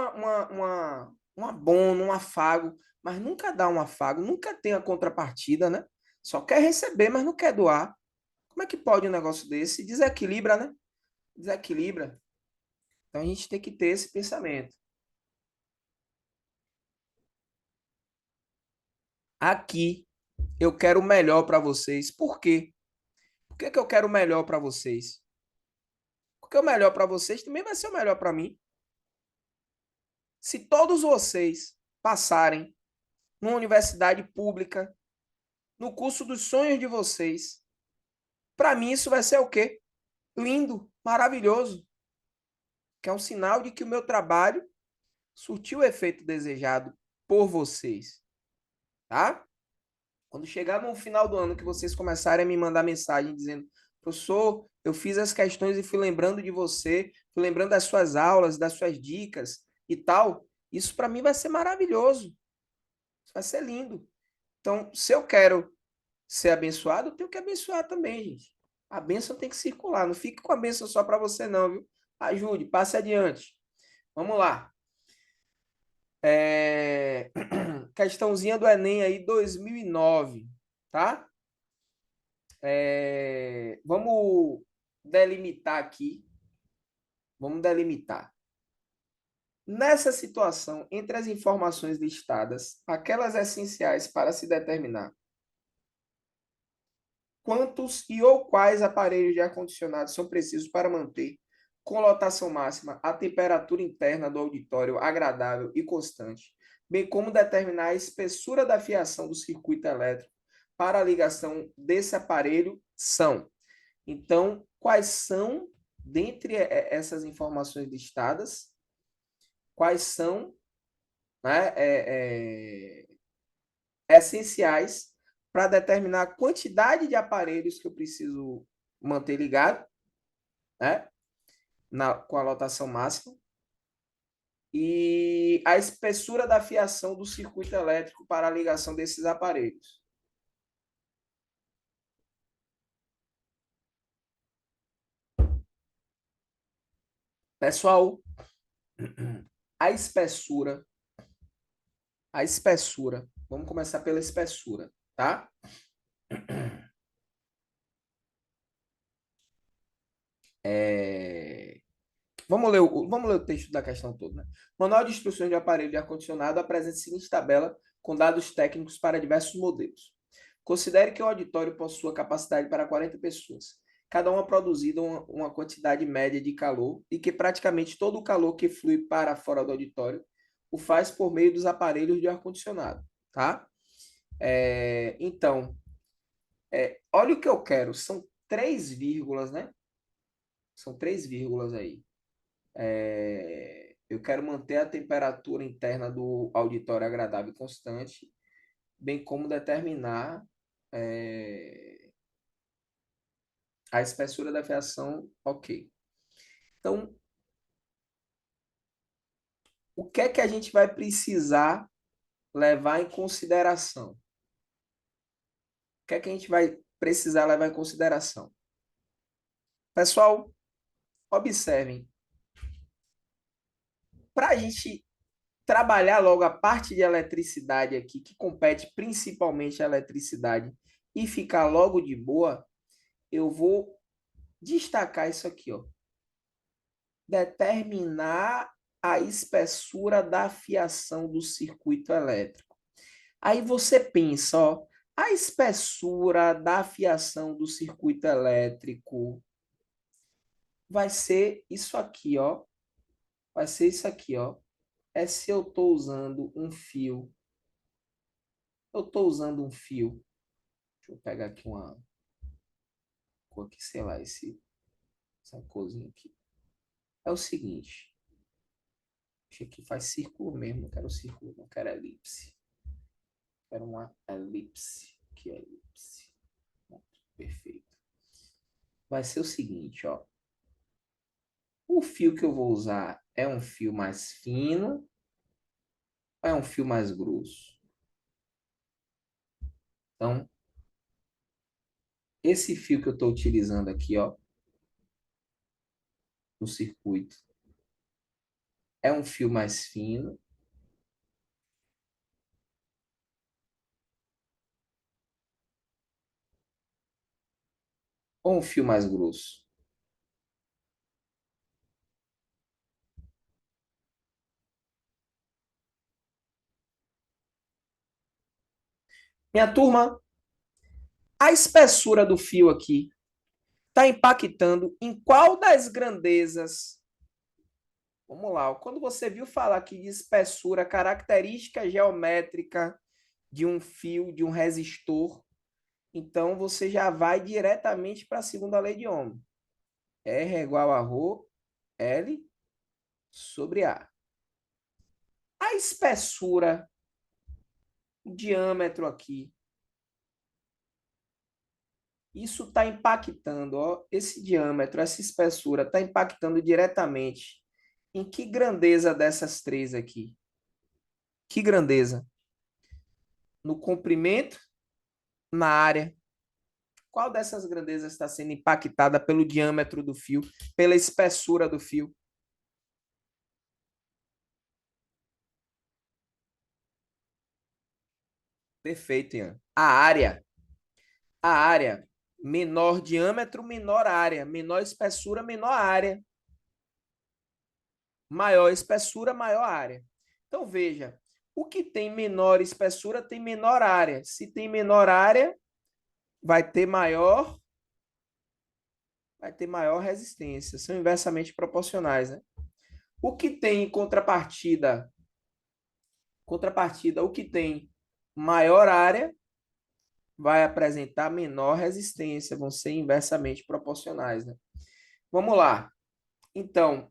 abono, um afago, mas nunca dá um afago, nunca tem a contrapartida, né? Só quer receber, mas não quer doar. Como é que pode um negócio desse? Desequilibra, né? Desequilibra. Então a gente tem que ter esse pensamento. Aqui eu quero o melhor para vocês. Por quê? Por que que eu quero o melhor para vocês? Porque o melhor para vocês também vai ser o melhor para mim. Se todos vocês passarem numa universidade pública, no curso dos sonhos de vocês, para mim isso vai ser o quê? Lindo, maravilhoso, que é um sinal de que o meu trabalho surtiu o efeito desejado por vocês, tá? Quando chegar no final do ano que vocês começarem a me mandar mensagem dizendo, professor, eu fiz as questões e fui lembrando de você, fui lembrando das suas aulas, das suas dicas e tal, isso para mim vai ser maravilhoso, isso vai ser lindo. Então, se eu quero ser abençoado, eu tenho que abençoar também, gente. A bênção tem que circular, não fique com a bênção só para você não, viu? Ajude, passe adiante. Vamos lá. Questãozinha do Enem aí 2009, tá? Vamos delimitar aqui. Vamos delimitar. Nessa situação, entre as informações listadas, aquelas essenciais para se determinar quantos e ou quais aparelhos de ar-condicionado são precisos para manter, com lotação máxima, a temperatura interna do auditório agradável e constante, bem como determinar a espessura da fiação do circuito elétrico para a ligação desse aparelho são. Então, quais são, dentre essas informações listadas, quais são né, essenciais para determinar a quantidade de aparelhos que eu preciso manter ligado, né, com a lotação máxima, e a espessura da fiação do circuito elétrico para a ligação desses aparelhos. Pessoal, a espessura, vamos começar pela espessura, tá? Vamos ler o texto da questão toda, né? Manual de instruções de aparelho de ar-condicionado apresenta a seguinte tabela com dados técnicos para diversos modelos. Considere que o auditório possua capacidade para 40 pessoas, cada uma produzindo uma quantidade média de calor e que praticamente todo o calor que flui para fora do auditório o faz por meio dos aparelhos de ar-condicionado, tá? Então, olha o que eu quero, são três vírgulas, né? São três vírgulas aí. Eu quero manter a temperatura interna do auditório agradável e constante, bem como determinar a espessura da fiação, ok. Então, o que é que a gente vai precisar levar em consideração? O que é que a gente vai precisar levar em consideração? Pessoal, observem. Para a gente trabalhar logo a parte de eletricidade aqui, que compete principalmente a eletricidade, e ficar logo de boa, eu vou destacar isso aqui, ó. Determinar a espessura da fiação do circuito elétrico. Aí você pensa, ó, a espessura da fiação do circuito elétrico vai ser isso aqui, ó. Vai ser isso aqui, ó. É se eu estou usando um fio. Eu estou usando um fio. Deixa eu pegar aqui uma cor aqui, sei lá, essa corzinha aqui. É o seguinte. Isso aqui faz círculo mesmo, não quero círculo, não quero elipse. Quero uma elipse. Que é elipse. Perfeito. Vai ser o seguinte, ó. O fio que eu vou usar é um fio mais fino ou é um fio mais grosso? Então, esse fio que eu estou utilizando aqui, ó, no circuito, é um fio mais fino ou um fio mais grosso? Minha turma, a espessura do fio aqui está impactando em qual das grandezas? Vamos lá. Quando você viu falar aqui de espessura, característica geométrica de um fio, de um resistor, então você já vai diretamente para a segunda lei de Ohm. R é igual a ρ L sobre A. A espessura, o diâmetro aqui, isso está impactando, ó, esse diâmetro, essa espessura está impactando diretamente em que grandeza dessas três aqui? Que grandeza? No comprimento, na área. Qual dessas grandezas está sendo impactada pelo diâmetro do fio, pela espessura do fio? Perfeito, Ian. A área, menor diâmetro, menor área, menor espessura, menor área. Maior espessura, maior área. Então, veja, o que tem menor espessura tem menor área. Se tem menor área, vai ter maior resistência. São inversamente proporcionais, né? O que tem em contrapartida, o que tem maior área vai apresentar menor resistência, vão ser inversamente proporcionais, né? Vamos lá. Então,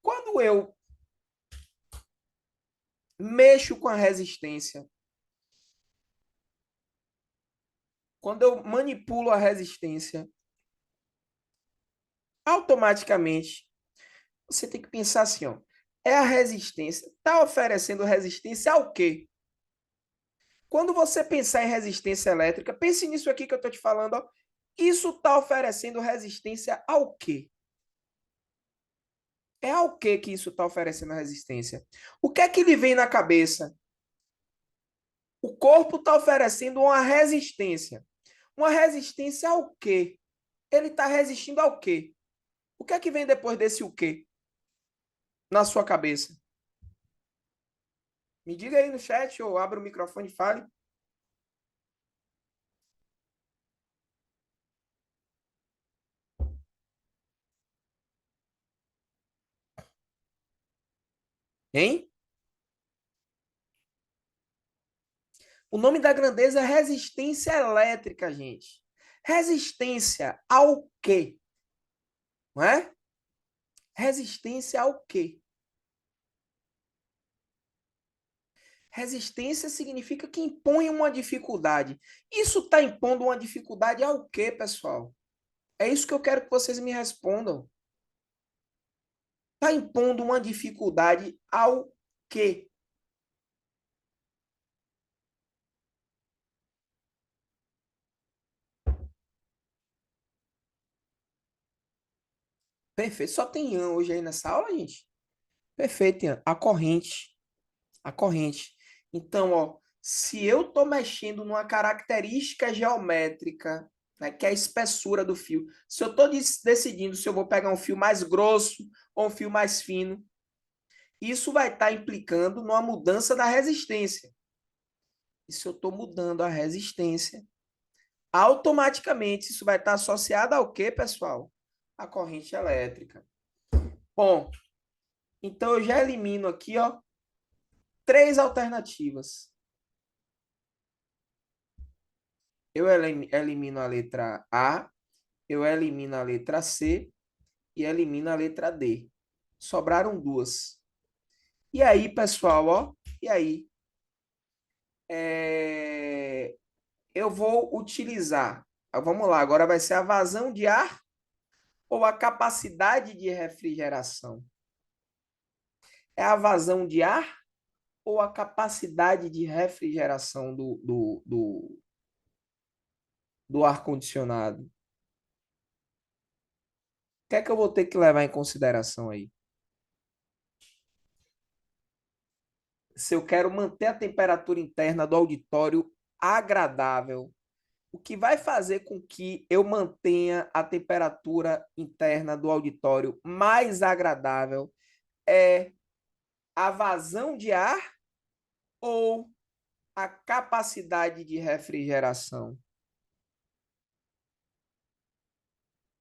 quando eu mexo com a resistência. Quando eu manipulo a resistência, automaticamente você tem que pensar assim, ó. É a resistência. Está oferecendo resistência ao quê? Quando você pensar em resistência elétrica, pense nisso aqui que eu estou te falando, ó. Isso está oferecendo resistência ao quê? É ao que isso está oferecendo resistência? O que é que lhe vem na cabeça? O corpo está oferecendo uma resistência. Uma resistência ao quê? Ele está resistindo ao quê? O que é que vem depois desse o quê? Na sua cabeça? Me diga aí no chat ou abra o microfone e fale. Hein? O nome da grandeza é resistência elétrica, gente. Resistência ao quê? Não é? Resistência ao quê? Resistência significa que impõe uma dificuldade. Isso está impondo uma dificuldade ao quê, pessoal? É isso que eu quero que vocês me respondam. Está impondo uma dificuldade ao quê? Perfeito. Só tem Ian hoje aí nessa aula, gente? Perfeito, Ian. A corrente. A corrente. Então, ó, se eu estou mexendo numa característica geométrica, né, que é a espessura do fio, se eu estou decidindo se eu vou pegar um fio mais grosso ou um fio mais fino, isso vai estar implicando numa mudança da resistência. E se eu estou mudando a resistência, automaticamente isso vai estar associado ao quê, pessoal? A corrente elétrica. Bom, então eu já elimino aqui, ó, três alternativas. Eu elimino a letra A, eu elimino a letra C e elimino a letra D. Sobraram duas. E aí, pessoal, ó, e aí? Eu vou utilizar. Vamos lá, agora vai ser a vazão de ar ou a capacidade de refrigeração? É a vazão de ar ou a capacidade de refrigeração do ar-condicionado? O que é que eu vou ter que levar em consideração aí? Se eu quero manter a temperatura interna do auditório agradável, o que vai fazer com que eu mantenha a temperatura interna do auditório mais agradável é a vazão de ar ou a capacidade de refrigeração?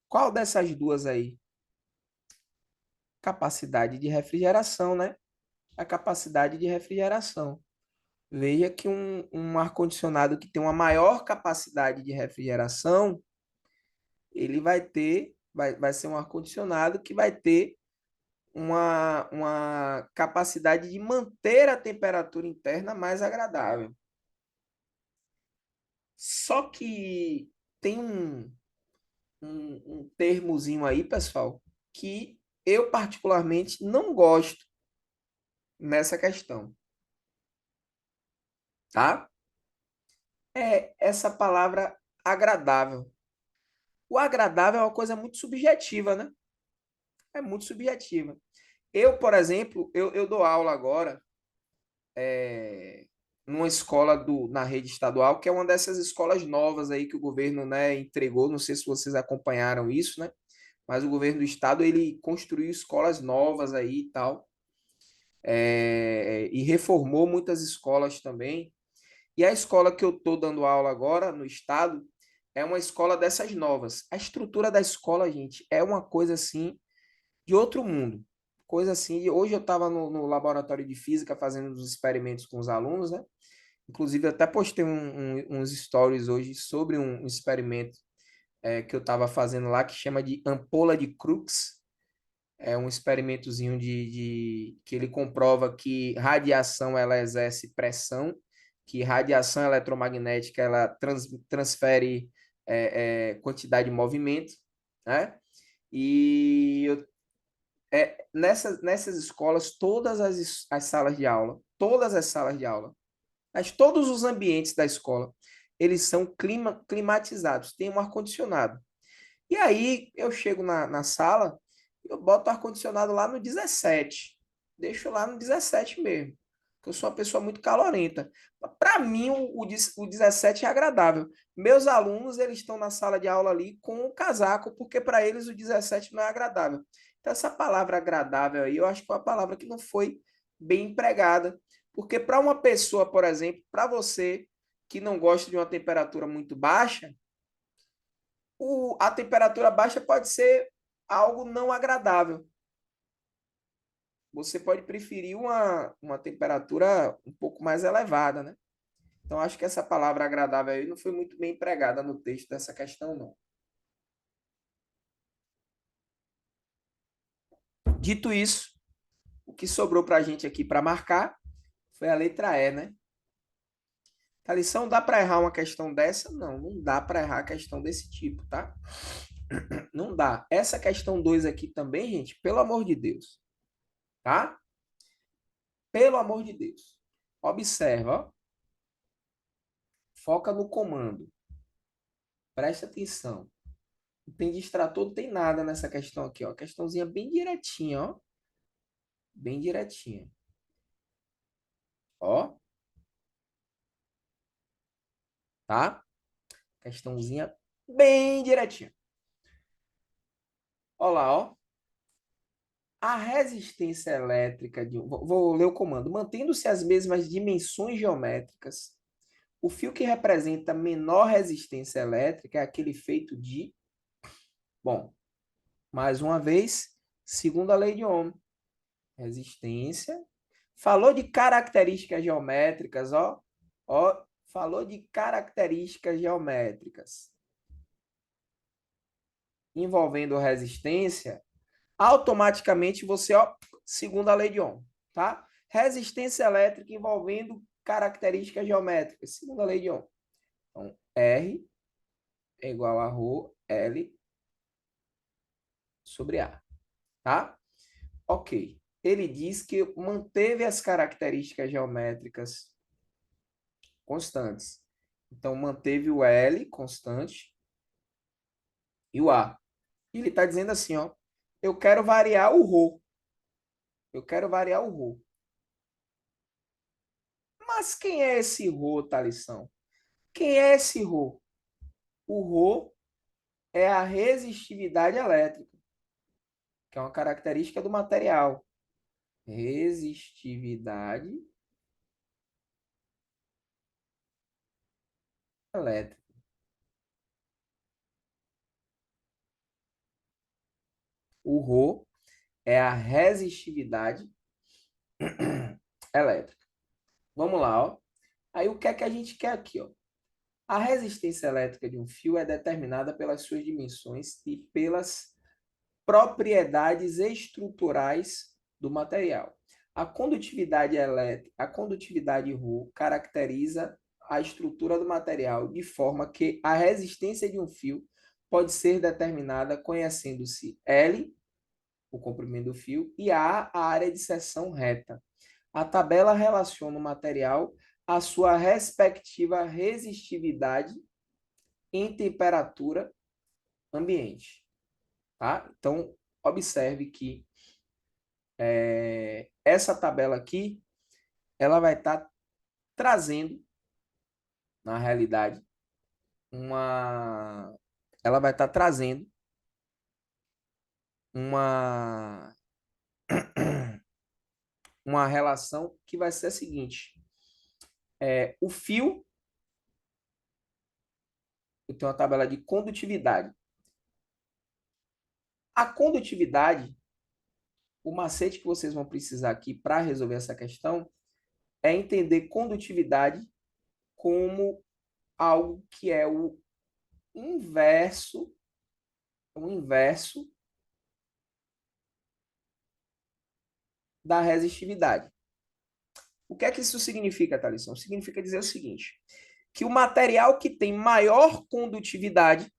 Qual dessas duas aí? Capacidade de refrigeração, né? A capacidade de refrigeração. Veja que um ar-condicionado que tem uma maior capacidade de refrigeração, ele vai ser um ar-condicionado que vai ter uma capacidade de manter a temperatura interna mais agradável. Só que tem um termozinho aí, pessoal, que eu particularmente não gosto nessa questão, tá? É essa palavra agradável. O agradável é uma coisa muito subjetiva, né? É muito subjetiva. Eu, por exemplo, eu dou aula agora numa escola na rede estadual, que é uma dessas escolas novas aí que o governo, né, entregou. Não sei se vocês acompanharam isso, né? Mas o governo do estado ele construiu escolas novas aí e tal, e reformou muitas escolas também. E a escola que eu estou dando aula agora no estado é uma escola dessas novas. A estrutura da escola, gente, é uma coisa assim de outro mundo. Coisa assim. Hoje eu estava no laboratório de física fazendo os experimentos com os alunos, né? Inclusive, eu até postei uns stories hoje sobre um experimento que eu estava fazendo lá, que chama de ampola de Crookes. É um experimentozinho que ele comprova que radiação ela exerce pressão, que radiação eletromagnética ela transfere quantidade de movimento, né? E nessas escolas, todas as salas de aula, todas as salas de aula, todos os ambientes da escola, eles são climatizados, tem um ar-condicionado. E aí eu chego na sala, eu boto o ar-condicionado lá no 17. Deixo lá no 17 mesmo. Porque eu sou uma pessoa muito calorenta. Para mim, o 17 é agradável. Meus alunos, eles estão na sala de aula ali com o casaco, porque para eles o 17 não é agradável. Então, essa palavra agradável aí, eu acho que é uma palavra que não foi bem empregada. Porque para uma pessoa, por exemplo, para você que não gosta de uma temperatura muito baixa, a temperatura baixa pode ser algo não agradável. Você pode preferir uma temperatura um pouco mais elevada, né? Então, acho que essa palavra agradável aí não foi muito bem empregada no texto dessa questão, não. Dito isso, o que sobrou para a gente aqui para marcar foi a letra E, né? A lição dá para errar uma questão dessa? Não, não dá para errar a questão desse tipo, tá? Não dá. Essa questão 2 aqui também, gente, pelo amor de Deus, tá? Pelo amor de Deus. Observa, ó. Foca no comando. Presta atenção. Não tem distrator, não tem nada nessa questão aqui, ó. Questãozinha bem direitinha, ó. Bem direitinha. Ó, tá? Questãozinha bem direitinha. Ó lá, ó. A resistência elétrica de um... Vou ler o comando. Mantendo-se as mesmas dimensões geométricas, o fio que representa menor resistência elétrica é aquele feito de... Bom, mais uma vez, segundo a lei de Ohm. Resistência. Falou de características geométricas, ó. Ó, falou de características geométricas envolvendo resistência, automaticamente você, ó, segundo a lei de Ohm, tá? Resistência elétrica envolvendo características geométricas, segundo a lei de Ohm. Então, R é igual a ρ L sobre A, tá? Ok. Ele diz que manteve as características geométricas constantes. Então, manteve o L constante e o A. E ele está dizendo assim, ó, eu quero variar o ρ. Eu quero variar o ρ. Mas quem é esse ρ, Thalisson? Quem é esse ρ? O ρ é a resistividade elétrica, que é uma característica do material. Resistividade elétrica. O ρ é a resistividade elétrica. Vamos lá, ó. Aí o que é que a gente quer aqui, ó? A resistência elétrica de um fio é determinada pelas suas dimensões e pelas propriedades estruturais do material. A condutividade elétrica, a condutividade ρ caracteriza a estrutura do material de forma que a resistência de um fio pode ser determinada conhecendo-se L, o comprimento do fio, e A área de seção reta. A tabela relaciona o material à sua respectiva resistividade em temperatura ambiente. Tá? Então, observe que essa tabela aqui, ela vai estar trazendo, na realidade, uma... Ela vai estar trazendo uma... uma relação que vai ser a seguinte. O fio, eu tenho uma tabela de condutividade. A condutividade, o macete que vocês vão precisar aqui para resolver essa questão é entender condutividade como algo que é o inverso da resistividade. O que é que isso significa, Thalisson? Significa dizer o seguinte, que o material que tem maior condutividade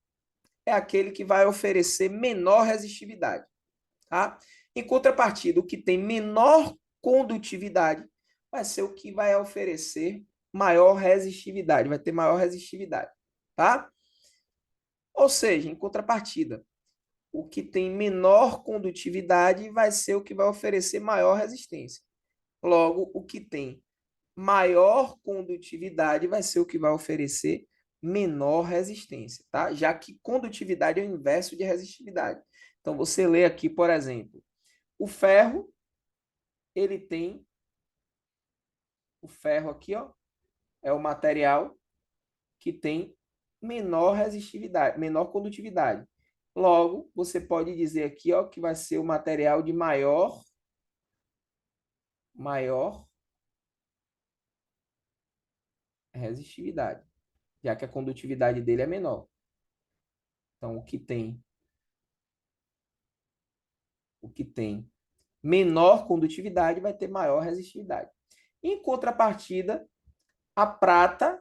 é aquele que vai oferecer menor resistividade, tá? Em contrapartida, o que tem menor condutividade vai ser o que vai oferecer maior resistividade, vai ter maior resistividade, tá? Ou seja, em contrapartida, o que tem menor condutividade vai ser o que vai oferecer maior resistência. Logo, o que tem maior condutividade vai ser o que vai oferecer menor resistência, tá? Já que condutividade é o inverso de resistividade. Então, você lê aqui, por exemplo, o ferro, ele tem o ferro aqui, ó, é o material que tem menor resistividade, menor condutividade. Logo, você pode dizer aqui, ó, que vai ser o material de maior resistividade, já que a condutividade dele é menor. Então, o que tem menor condutividade vai ter maior resistividade. Em contrapartida, a prata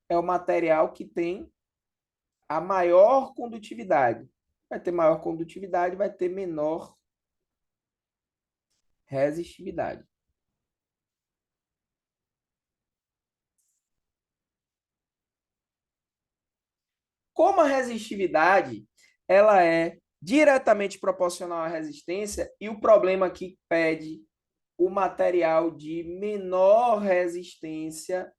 é o material que tem a maior condutividade. Vai ter maior condutividade, vai ter menor resistividade. Como a resistividade ela é diretamente proporcional à resistência e o problema aqui pede o material de menor resistência.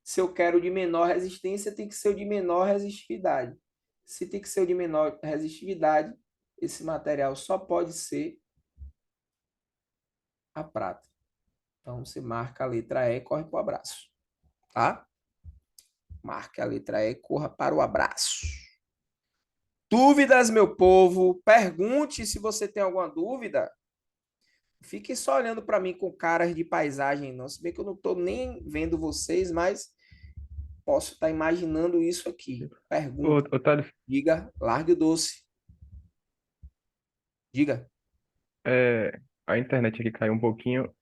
Se eu quero de menor resistência, tem que ser o de menor resistividade. Se tem que ser o de menor resistividade, esse material só pode ser a prata. Então, você marca a letra E e corre para o abraço. Tá? Marque a letra E e corra para o abraço. Dúvidas, meu povo? Pergunte se você tem alguma dúvida. Fique só olhando para mim com caras de paisagem, não. Se bem que eu não estou nem vendo vocês, mas posso estar imaginando isso aqui. Pergunta. Ô, Thales, Diga, largue o doce. Diga. a internet aqui caiu um pouquinho,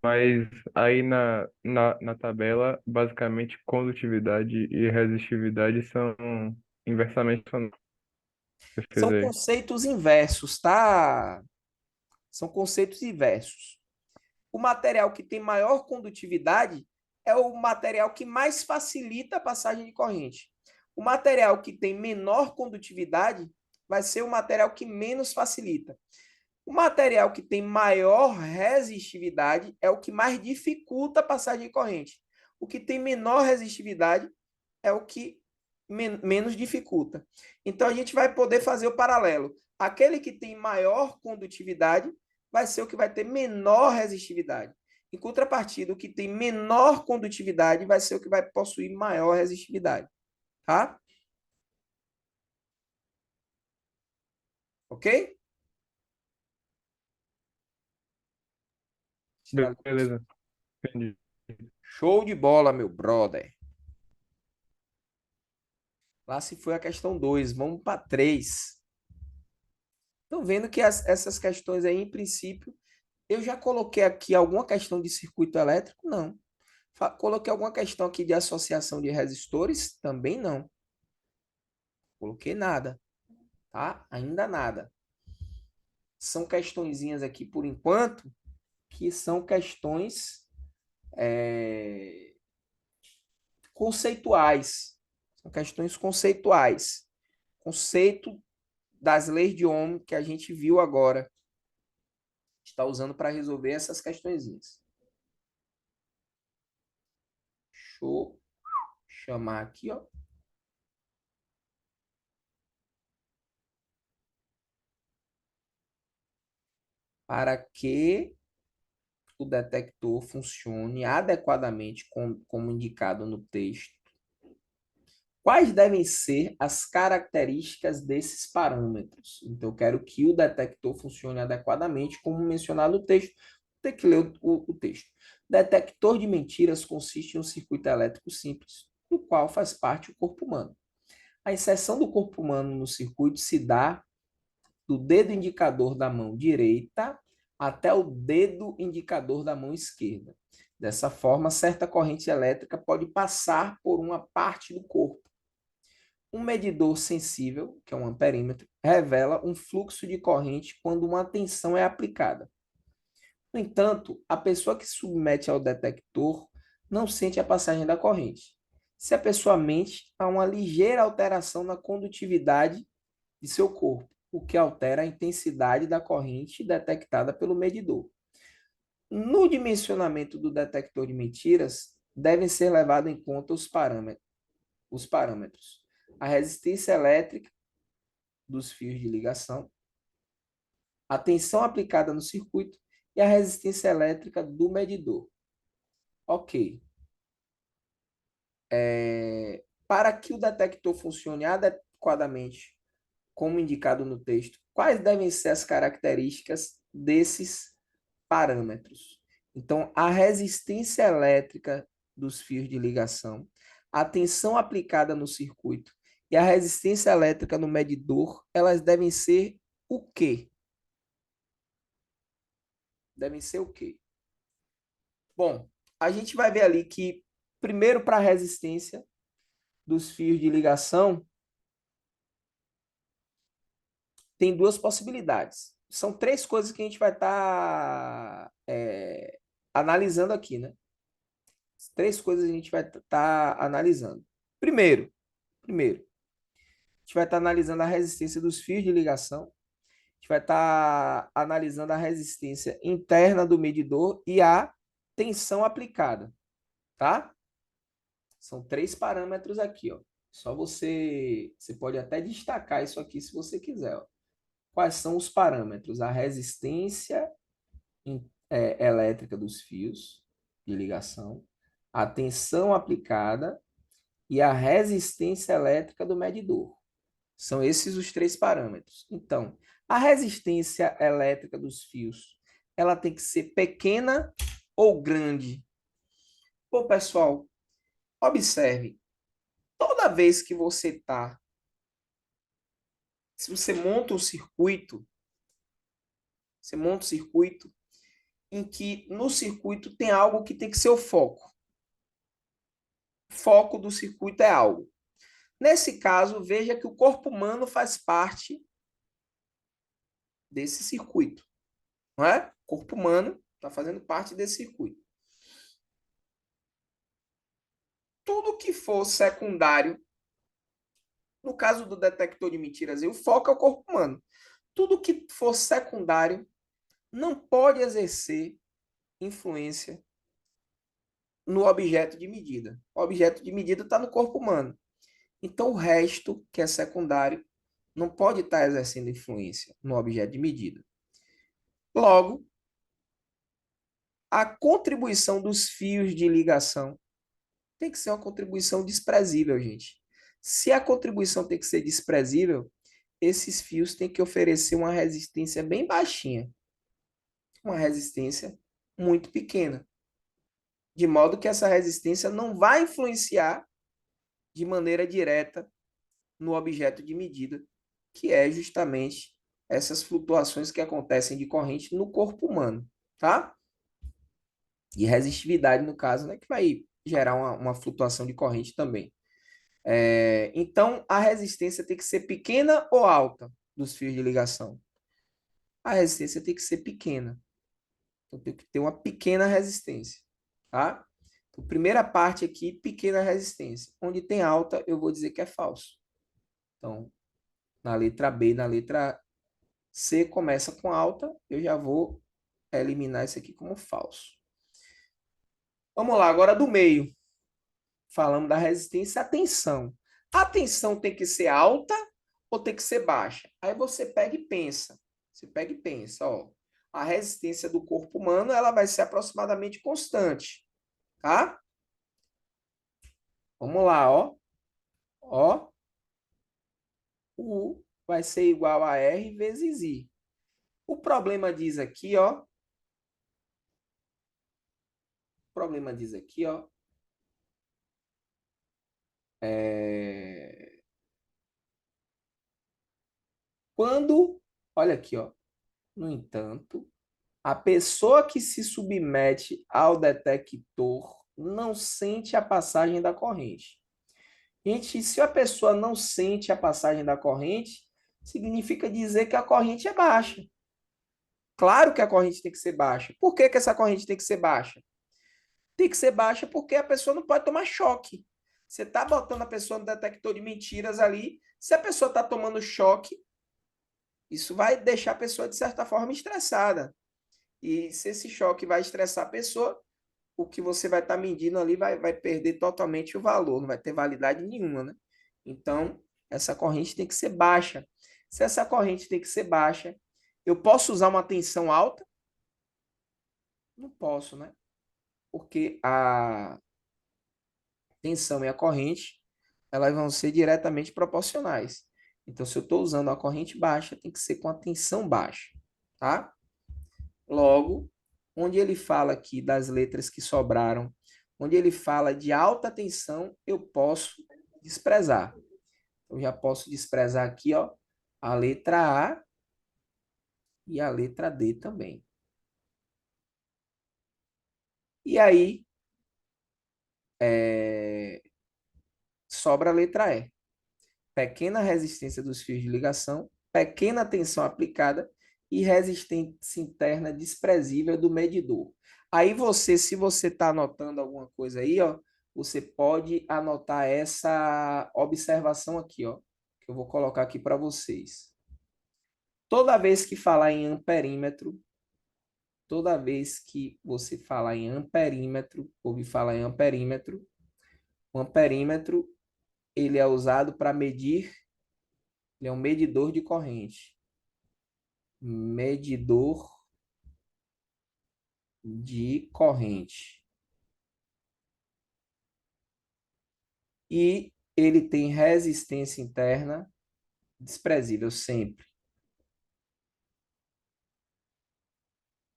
mas aí na tabela, basicamente, condutividade e resistividade são inversamente sonantes. Você fez São aí. conceitos inversos, tá? São conceitos inversos. O material que tem maior condutividade é o material que mais facilita a passagem de corrente. O material que tem menor condutividade vai ser o material que menos facilita. O material que tem maior resistividade é o que mais dificulta a passagem de corrente. O que tem menor resistividade é o que menos dificulta. Então, a gente vai poder fazer o paralelo. Aquele que tem maior condutividade vai ser o que vai ter menor resistividade. Em contrapartida, o que tem menor condutividade vai ser o que vai possuir maior resistividade. Tá? Ok? Beleza, entendi. Show de bola, meu brother. Lá se foi a questão 2. Vamos para 3. Estão vendo que essas questões aí, em princípio, eu já coloquei aqui alguma questão de circuito elétrico? Não. Coloquei alguma questão aqui de associação de resistores? Também não. Coloquei nada, tá? Ainda nada. São questõezinhas aqui, por enquanto, que são questões conceituais. São questões conceituais. Conceito das leis de Ohm que a gente viu agora. Está usando para resolver essas questõezinhas. Deixa eu chamar aqui, ó. Para que o detector funcione adequadamente como indicado no texto, quais devem ser as características desses parâmetros? Então, eu quero que o detector funcione adequadamente, como mencionado no texto. Tem que ler o texto. Detector de mentiras consiste em um circuito elétrico simples, do qual faz parte o corpo humano. A inserção do corpo humano no circuito se dá do dedo indicador da mão direita até o dedo indicador da mão esquerda. Dessa forma, certa corrente elétrica pode passar por uma parte do corpo. Um medidor sensível, que é um amperímetro, revela um fluxo de corrente quando uma tensão é aplicada. No entanto, a pessoa que se submete ao detector não sente a passagem da corrente. Se a pessoa mente, há uma ligeira alteração na condutividade de seu corpo, o que altera a intensidade da corrente detectada pelo medidor. No dimensionamento do detector de mentiras, devem ser levados em conta os parâmetros. A resistência elétrica dos fios de ligação, a tensão aplicada no circuito e a resistência elétrica do medidor. Ok. Para que o detector funcione adequadamente, como indicado no texto, quais devem ser as características desses parâmetros? Então, a resistência elétrica dos fios de ligação, a tensão aplicada no circuito e a resistência elétrica no medidor, elas devem ser o quê? Devem ser o quê? Bom, a gente vai ver ali que, primeiro, para a resistência dos fios de ligação, tem duas possibilidades. São três coisas que a gente vai estar analisando aqui, né? Três coisas a gente vai estar analisando. Primeiro, a gente vai estar analisando a resistência dos fios de ligação, a gente vai estar analisando a resistência interna do medidor e a tensão aplicada, tá? São três parâmetros aqui, ó. Só você pode até destacar isso aqui se você quiser, ó. Quais são os parâmetros? A resistência elétrica dos fios de ligação, a tensão aplicada e a resistência elétrica do medidor. São esses os três parâmetros. Então, a resistência elétrica dos fios, ela tem que ser pequena ou grande? Pô, pessoal, observe, toda vez que se você monta um circuito, você monta um circuito em que no circuito tem algo que tem que ser o foco. O foco do circuito é algo. Nesse caso, veja que o corpo humano faz parte desse circuito, não é? O corpo humano está fazendo parte desse circuito. Tudo que for secundário, no caso do detector de mentiras, o foco é o corpo humano. Tudo que for secundário não pode exercer influência no objeto de medida. O objeto de medida está no corpo humano. Então, o resto, que é secundário, não pode estar exercendo influência no objeto de medida. Logo, a contribuição dos fios de ligação tem que ser uma contribuição desprezível, gente. Se a contribuição tem que ser desprezível, esses fios têm que oferecer uma resistência bem baixinha, uma resistência muito pequena, de modo que essa resistência não vai influenciar de maneira direta no objeto de medida, que é justamente essas flutuações que acontecem de corrente no corpo humano, tá? E resistividade, no caso, né, que vai gerar uma flutuação de corrente também. Então, a resistência tem que ser pequena ou alta dos fios de ligação? A resistência tem que ser pequena. Então, tem que ter uma pequena resistência, tá? Então, primeira parte aqui, pequena resistência. Onde tem alta, eu vou dizer que é falso. Então, na letra B, na letra C começa com alta, eu já vou eliminar isso aqui como falso. Vamos lá, agora do meio. Falamos da resistência à tensão. A tensão tem que ser alta ou tem que ser baixa? Aí você pega e pensa. Você pega e pensa, ó. A resistência do corpo humano, ela vai ser aproximadamente constante, tá? Vamos lá, ó. Ó, U vai ser igual a R vezes I. O problema diz aqui, ó. O problema diz aqui, ó. Quando, olha aqui, ó. No entanto, A pessoa que se submete ao detector não sente a passagem da corrente. Gente, se a pessoa não sente a passagem da corrente, significa dizer que a corrente é baixa. Claro que a corrente tem que ser baixa. Por que que essa corrente tem que ser baixa? Tem que ser baixa porque a pessoa não pode tomar choque. Você está botando a pessoa no detector de mentiras ali. Se a pessoa está tomando choque, isso vai deixar a pessoa, de certa forma, estressada. E se esse choque vai estressar a pessoa, o que você vai estar medindo ali vai perder totalmente o valor, não vai ter validade nenhuma, né? Então, essa corrente tem que ser baixa. Se essa corrente tem que ser baixa, eu posso usar uma tensão alta? Não posso, né? Porque a tensão e a corrente, elas vão ser diretamente proporcionais. Então, se eu estou usando a corrente baixa, tem que ser com a tensão baixa, tá? Logo, onde ele fala aqui das letras que sobraram, onde ele fala de alta tensão, eu posso desprezar. Eu já posso desprezar aqui, ó, a letra A e a letra D também. E aí, sobra a letra E. Pequena resistência dos fios de ligação, pequena tensão aplicada e resistência interna desprezível do medidor. Aí você, se você está anotando alguma coisa aí, ó, você pode anotar essa observação aqui, ó, que eu vou colocar aqui para vocês. Toda vez que falar em amperímetro, toda vez que você falar em amperímetro, ouvir falar em amperímetro, o amperímetro ele é usado para medir, ele é um medidor de corrente. Medidor de corrente. E ele tem resistência interna desprezível sempre.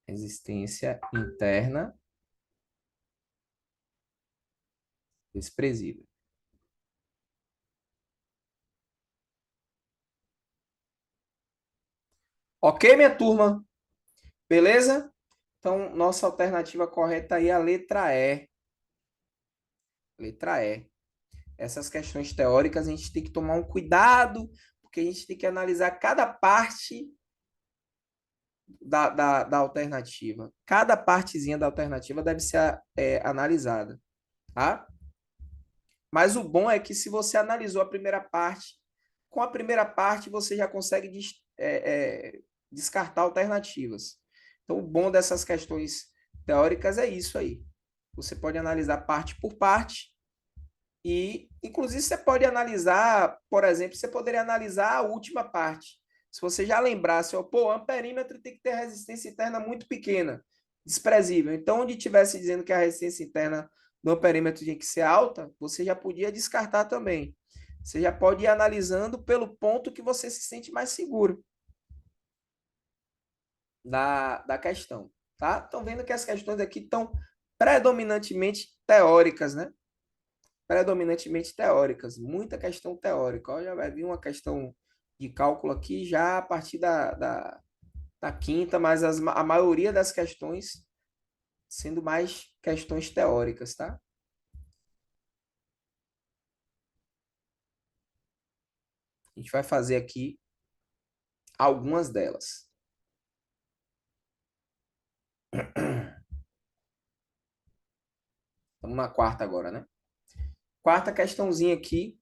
Resistência interna desprezível. Ok, minha turma? Beleza? Então, nossa alternativa correta aí é a letra E. Letra E. Essas questões teóricas a gente tem que tomar um cuidado, porque a gente tem que analisar cada parte da alternativa. Cada partezinha da alternativa deve ser analisada, tá? Mas o bom é que se você analisou a primeira parte, com a primeira parte você já consegue descartar alternativas. Então, o bom dessas questões teóricas é isso aí. Você pode analisar parte por parte e, inclusive, você pode analisar, por exemplo, você poderia analisar a última parte. Se você já lembrasse, ó, pô, amperímetro tem que ter resistência interna muito pequena, desprezível. Então, onde tivesse dizendo que a resistência interna do amperímetro tinha que ser alta, você já podia descartar também. Você já pode ir analisando pelo ponto que você se sente mais seguro da questão, tá? Estão vendo que as questões aqui estão predominantemente teóricas, né? Predominantemente teóricas, muita questão teórica. Ó, já vai vir uma questão de cálculo aqui já a partir da quinta, mas a maioria das questões sendo mais questões teóricas, tá? A gente vai fazer aqui algumas delas. Estamos na quarta agora, né? Quarta questãozinha aqui,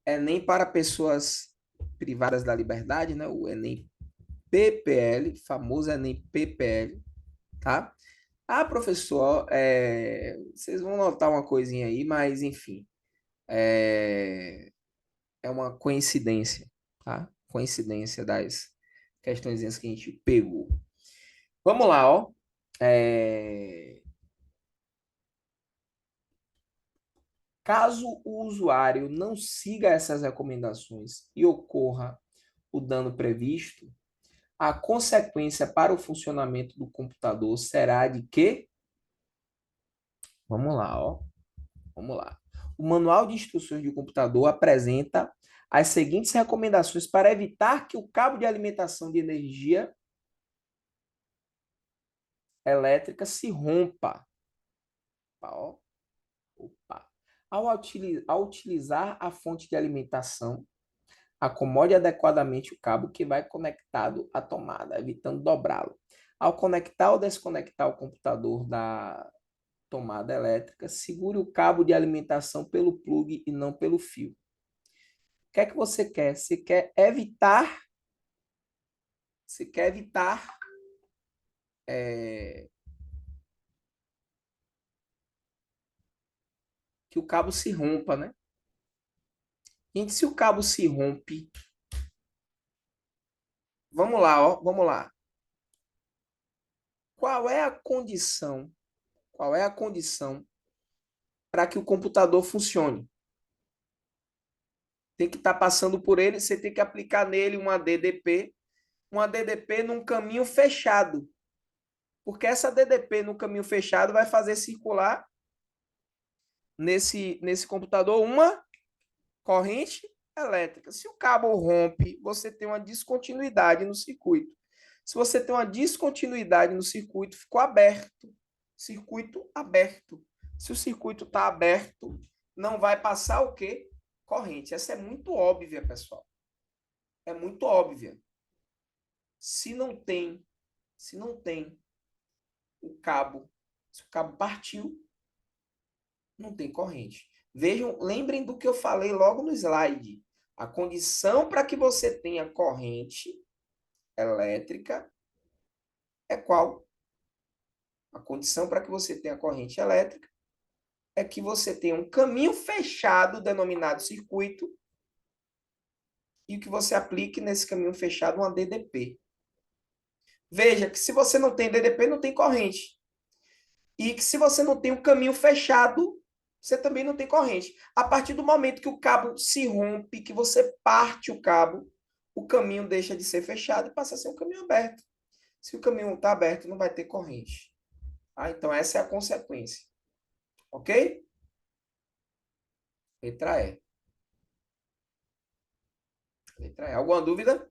Enem para pessoas privadas da liberdade, né? O Enem PPL, famoso Enem PPL, tá? Ah, professor, vocês vão notar uma coisinha aí, mas enfim, é, é uma coincidência, tá? Coincidência das questõezinhas que a gente pegou. Vamos lá, ó. É, Caso o usuário não siga essas recomendações e ocorra o dano previsto, a consequência para o funcionamento do computador será de que? Vamos lá, ó. Vamos lá. O Manual de Instruções do Computador apresenta as seguintes recomendações para evitar que o cabo de alimentação de energia elétrica se rompa. Opa, ó. Opa. Ao utilizar a fonte de alimentação, acomode adequadamente o cabo que vai conectado à tomada, evitando dobrá-lo. Ao conectar ou desconectar o computador da tomada elétrica, segure o cabo de alimentação pelo plug e não pelo fio. O que é que você quer? Você quer evitar é, que o cabo se rompa, né? Gente, se o cabo se rompe, vamos lá, ó, vamos lá. Qual é a condição? Qual é a condição para que o computador funcione? Tem que estar passando por ele, você tem que aplicar nele uma DDP num caminho fechado. Porque essa DDP no caminho fechado vai fazer circular nesse computador uma corrente elétrica. Se o cabo rompe, você tem uma descontinuidade no circuito. Se você tem uma descontinuidade no circuito, ficou aberto. Circuito aberto. Se o circuito está aberto, não vai passar o quê? Corrente. Essa é muito óbvia, pessoal. É muito óbvia. Se não tem, se não tem o cabo, se o cabo partiu, não tem corrente. Vejam, lembrem do que eu falei logo no slide. A condição para que você tenha corrente elétrica é qual? A condição para que você tenha corrente elétrica é que você tenha um caminho fechado, denominado circuito, e que você aplique nesse caminho fechado uma DDP. Veja que se você não tem DDP, não tem corrente. E que se você não tem um caminho fechado, você também não tem corrente. A partir do momento que o cabo se rompe, que você parte o cabo, o caminho deixa de ser fechado e passa a ser um caminho aberto. Se o caminho está aberto, não vai ter corrente. Ah, então essa é a consequência. Ok? Letra E. Letra E. Alguma dúvida?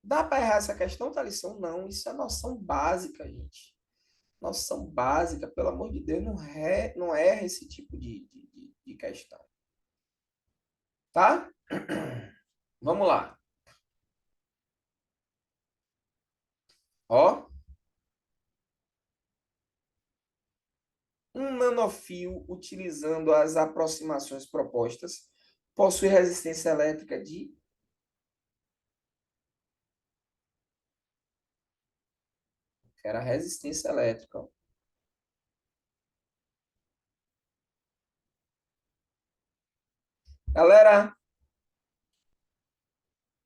Dá para errar essa questão da lição? Não, isso é noção básica, gente. Noção básica, pelo amor de Deus, não erra esse tipo de questão. Tá? Vamos lá. Ó, um nanofio, utilizando as aproximações propostas, possui resistência elétrica de... Era resistência elétrica. Ó. Galera,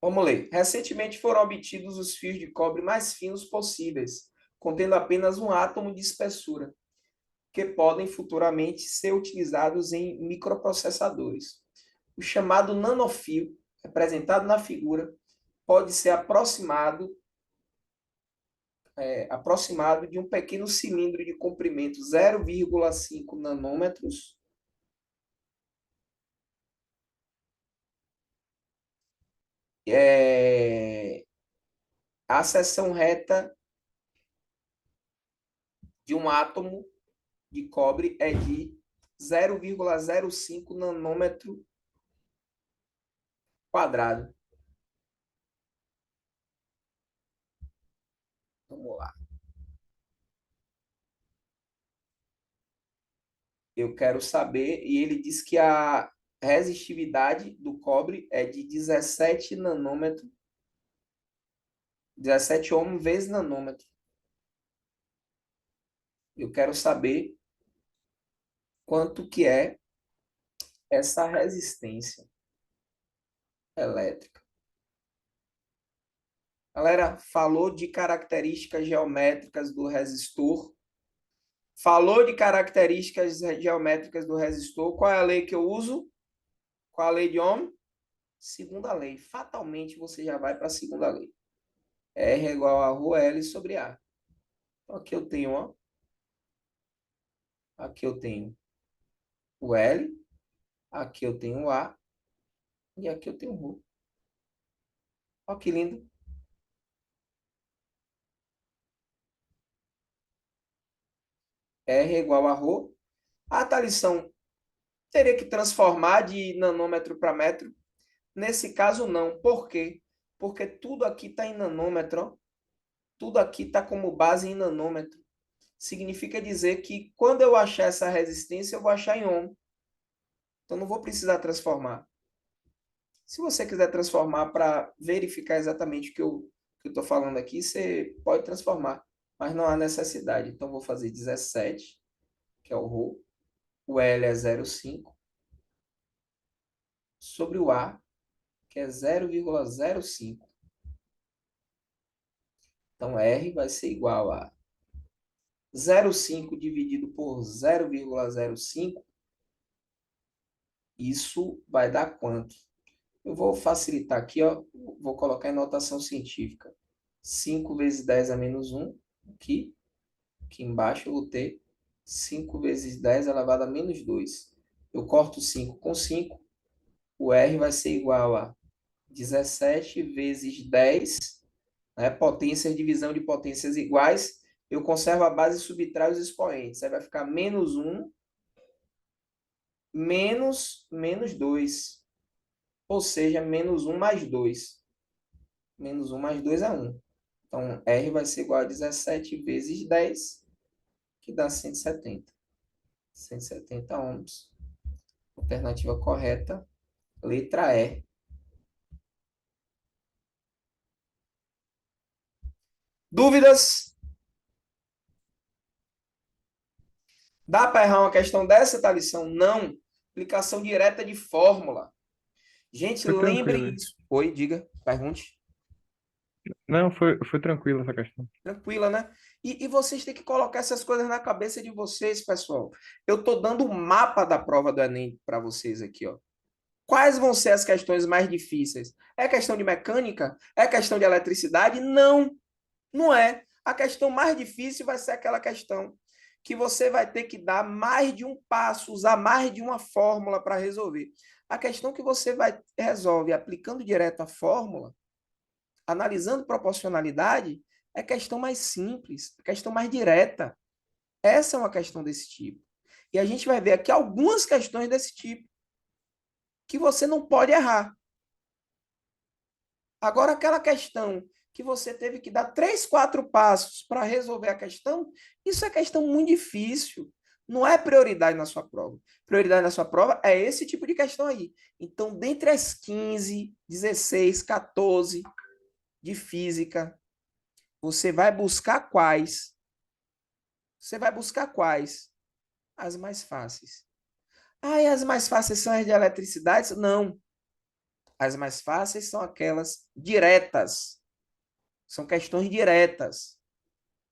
vamos ler. Recentemente foram obtidos os fios de cobre mais finos possíveis, contendo apenas um átomo de espessura, que podem futuramente ser utilizados em microprocessadores. O chamado nanofio, representado na figura, pode ser aproximado de um pequeno cilindro de comprimento 0,5 nanômetros, a seção reta de um átomo de cobre é de 0,05 nanômetro quadrado. Vamos lá. Eu quero saber, e ele diz que a resistividade do cobre é de 17 nanômetros, 17 ohm vezes nanômetro. Eu quero saber quanto que é essa resistência elétrica. Galera, falou de características geométricas do resistor. Falou de características geométricas do resistor. Qual é a lei que eu uso? Qual a lei de Ohm? Segunda lei. Fatalmente você já vai para a segunda lei. R é igual a ρL sobre A. Então, aqui eu tenho, ó. Aqui eu tenho o L. Aqui eu tenho o A. E aqui eu tenho o ρ. Olha que lindo. R é igual a ρ. A Thalisson teria que transformar de nanômetro para metro. Nesse caso, não. Por quê? Porque tudo aqui está em nanômetro. Ó. Tudo aqui está como base em nanômetro. Significa dizer que quando eu achar essa resistência, eu vou achar em ohm. Então, não vou precisar transformar. Se você quiser transformar para verificar exatamente o que eu estou falando aqui, você pode transformar. Mas não há necessidade. Então, vou fazer 17, que é o ρ. O L é 0,5 sobre o A, que é 0,05. Então, R vai ser igual a 0,5 dividido por 0,05. Isso vai dar quanto? Eu vou facilitar aqui, ó. Vou colocar em notação científica. 5 vezes 10 a menos 1. Aqui embaixo eu vou ter 5 vezes 10 elevado a menos 2. Eu corto 5 com 5. O R vai ser igual a 17 vezes 10, né? Potências, divisão de potências iguais. Eu conservo a base e subtrai os expoentes. Aí vai ficar menos 1 menos 2. Ou seja, menos 1 mais 2. Menos 1 mais 2 é 1. Então, R vai ser igual a 17 vezes 10, que dá 170. 170 ohms. Alternativa correta, letra E. Dúvidas? Dá para errar uma questão dessa, Thalisson? Não. Aplicação direta de fórmula. Gente, Foi tranquilo. lembrem isso. Oi, diga, pergunte. Não, foi tranquilo essa questão. Tranquila, né? E vocês têm que colocar essas coisas na cabeça de vocês, pessoal. Eu estou dando o mapa da prova do Enem para vocês aqui, ó. Quais vão ser as questões mais difíceis? É questão de mecânica? É questão de eletricidade? Não, não é. A questão mais difícil vai ser aquela questão que você vai ter que dar mais de um passo, usar mais de uma fórmula para resolver. A questão que você vai resolve aplicando direto a fórmula, analisando proporcionalidade, é questão mais simples, é questão mais direta. Essa é uma questão desse tipo. E a gente vai ver aqui algumas questões desse tipo que você não pode errar. Agora, aquela questão que você teve que dar 3, 4 passos para resolver a questão, isso é questão muito difícil. Não é prioridade na sua prova. Prioridade na sua prova é esse tipo de questão aí. Então, dentre as 15, 16, 14 de física, você vai buscar quais? Você vai buscar quais? As mais fáceis. Ah, e as mais fáceis são as de eletricidade? Não. As mais fáceis são aquelas diretas. São questões diretas.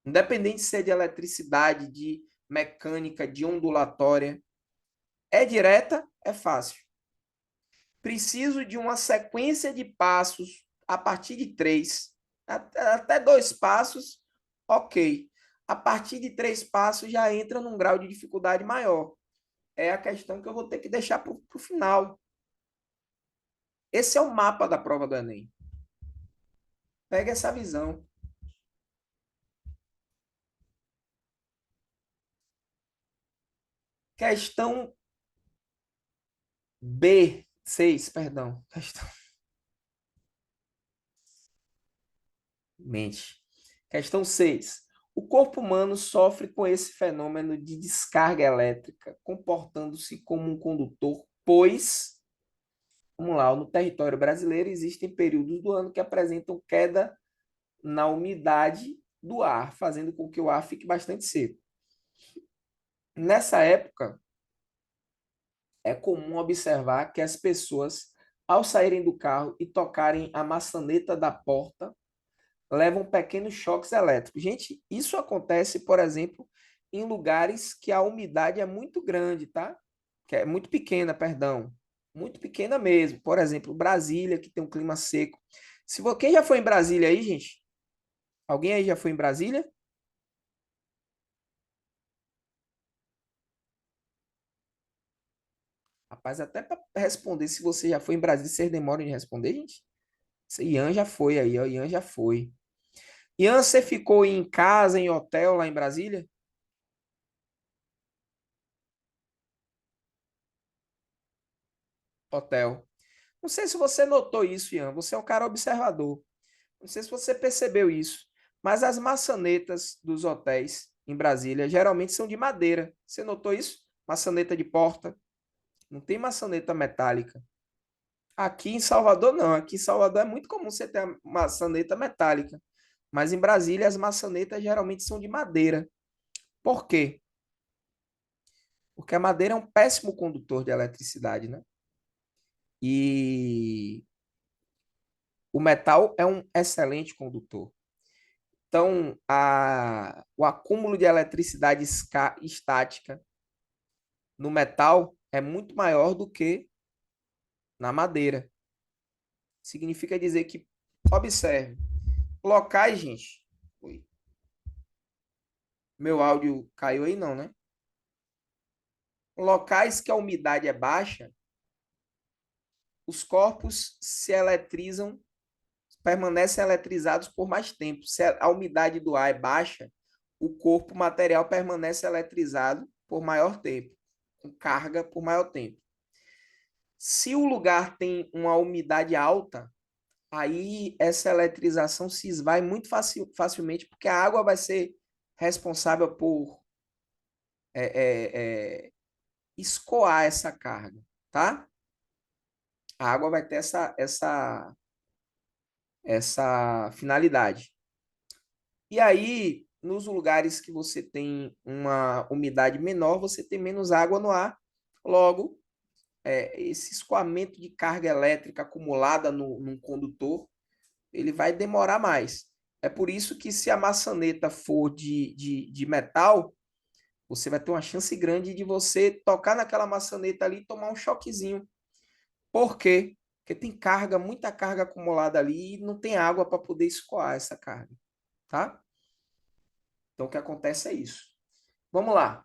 Independente de ser de eletricidade, de mecânica, de ondulatória. É direta, é fácil. Preciso de uma sequência de passos a partir de 3. Até 2 passos, ok. A partir de 3 passos já entra num grau de dificuldade maior. É a questão que eu vou ter que deixar para o final. Esse é o mapa da prova do Enem. Pega essa visão. Questão B6, perdão. Questão mente. Questão 6. O corpo humano sofre com esse fenômeno de descarga elétrica, comportando-se como um condutor, pois, vamos lá, no território brasileiro existem períodos do ano que apresentam queda na umidade do ar, fazendo com que o ar fique bastante seco. Nessa época, é comum observar que as pessoas, ao saírem do carro e tocarem a maçaneta da porta, levam pequenos choques elétricos. Gente, isso acontece, por exemplo, em lugares que a umidade é muito grande, tá? Que é muito pequena, perdão. Muito pequena mesmo. Por exemplo, Brasília, que tem um clima seco. Quem já foi em Brasília aí, gente? Alguém aí já foi em Brasília? Rapaz, até para responder se você já foi em Brasília, vocês demoram de responder, gente? Ian já foi aí, ó. Ian já foi. Ian, você ficou em casa, em hotel lá em Brasília? hotel. Não sei se você notou isso, Ian. Você é um cara observador. Não sei se você percebeu isso, mas as maçanetas dos hotéis em Brasília geralmente são de madeira. Você notou isso? Maçaneta de porta. Não tem maçaneta metálica. Aqui em Salvador, não. Aqui em Salvador é muito comum você ter a maçaneta metálica. Mas em Brasília, as maçanetas geralmente são de madeira. Por quê? Porque a madeira é um péssimo condutor de eletricidade, né? E o metal é um excelente condutor. Então, o acúmulo de eletricidade estática no metal é muito maior do que na madeira. Significa dizer que, observe, locais, gente. Ui, meu áudio caiu aí, não, né? Locais que a umidade é baixa, os corpos se eletrizam, permanecem eletrizados por mais tempo. Se a umidade do ar é baixa, o corpo material permanece eletrizado por maior tempo, com carga por maior tempo. Se o lugar tem uma umidade alta, aí essa eletrização se esvai muito facilmente, porque a água vai ser responsável por é, escoar essa carga, tá? A água vai ter essa finalidade. E aí, nos lugares que você tem uma umidade menor, você tem menos água no ar. Logo, esse escoamento de carga elétrica acumulada num condutor, ele vai demorar mais. É por isso que se a maçaneta for de metal, você vai ter uma chance grande de você tocar naquela maçaneta ali e tomar um choquezinho. Por quê? Porque tem carga, muita carga acumulada ali e não tem água para poder escoar essa carga, tá? Então, o que acontece é isso. Vamos lá.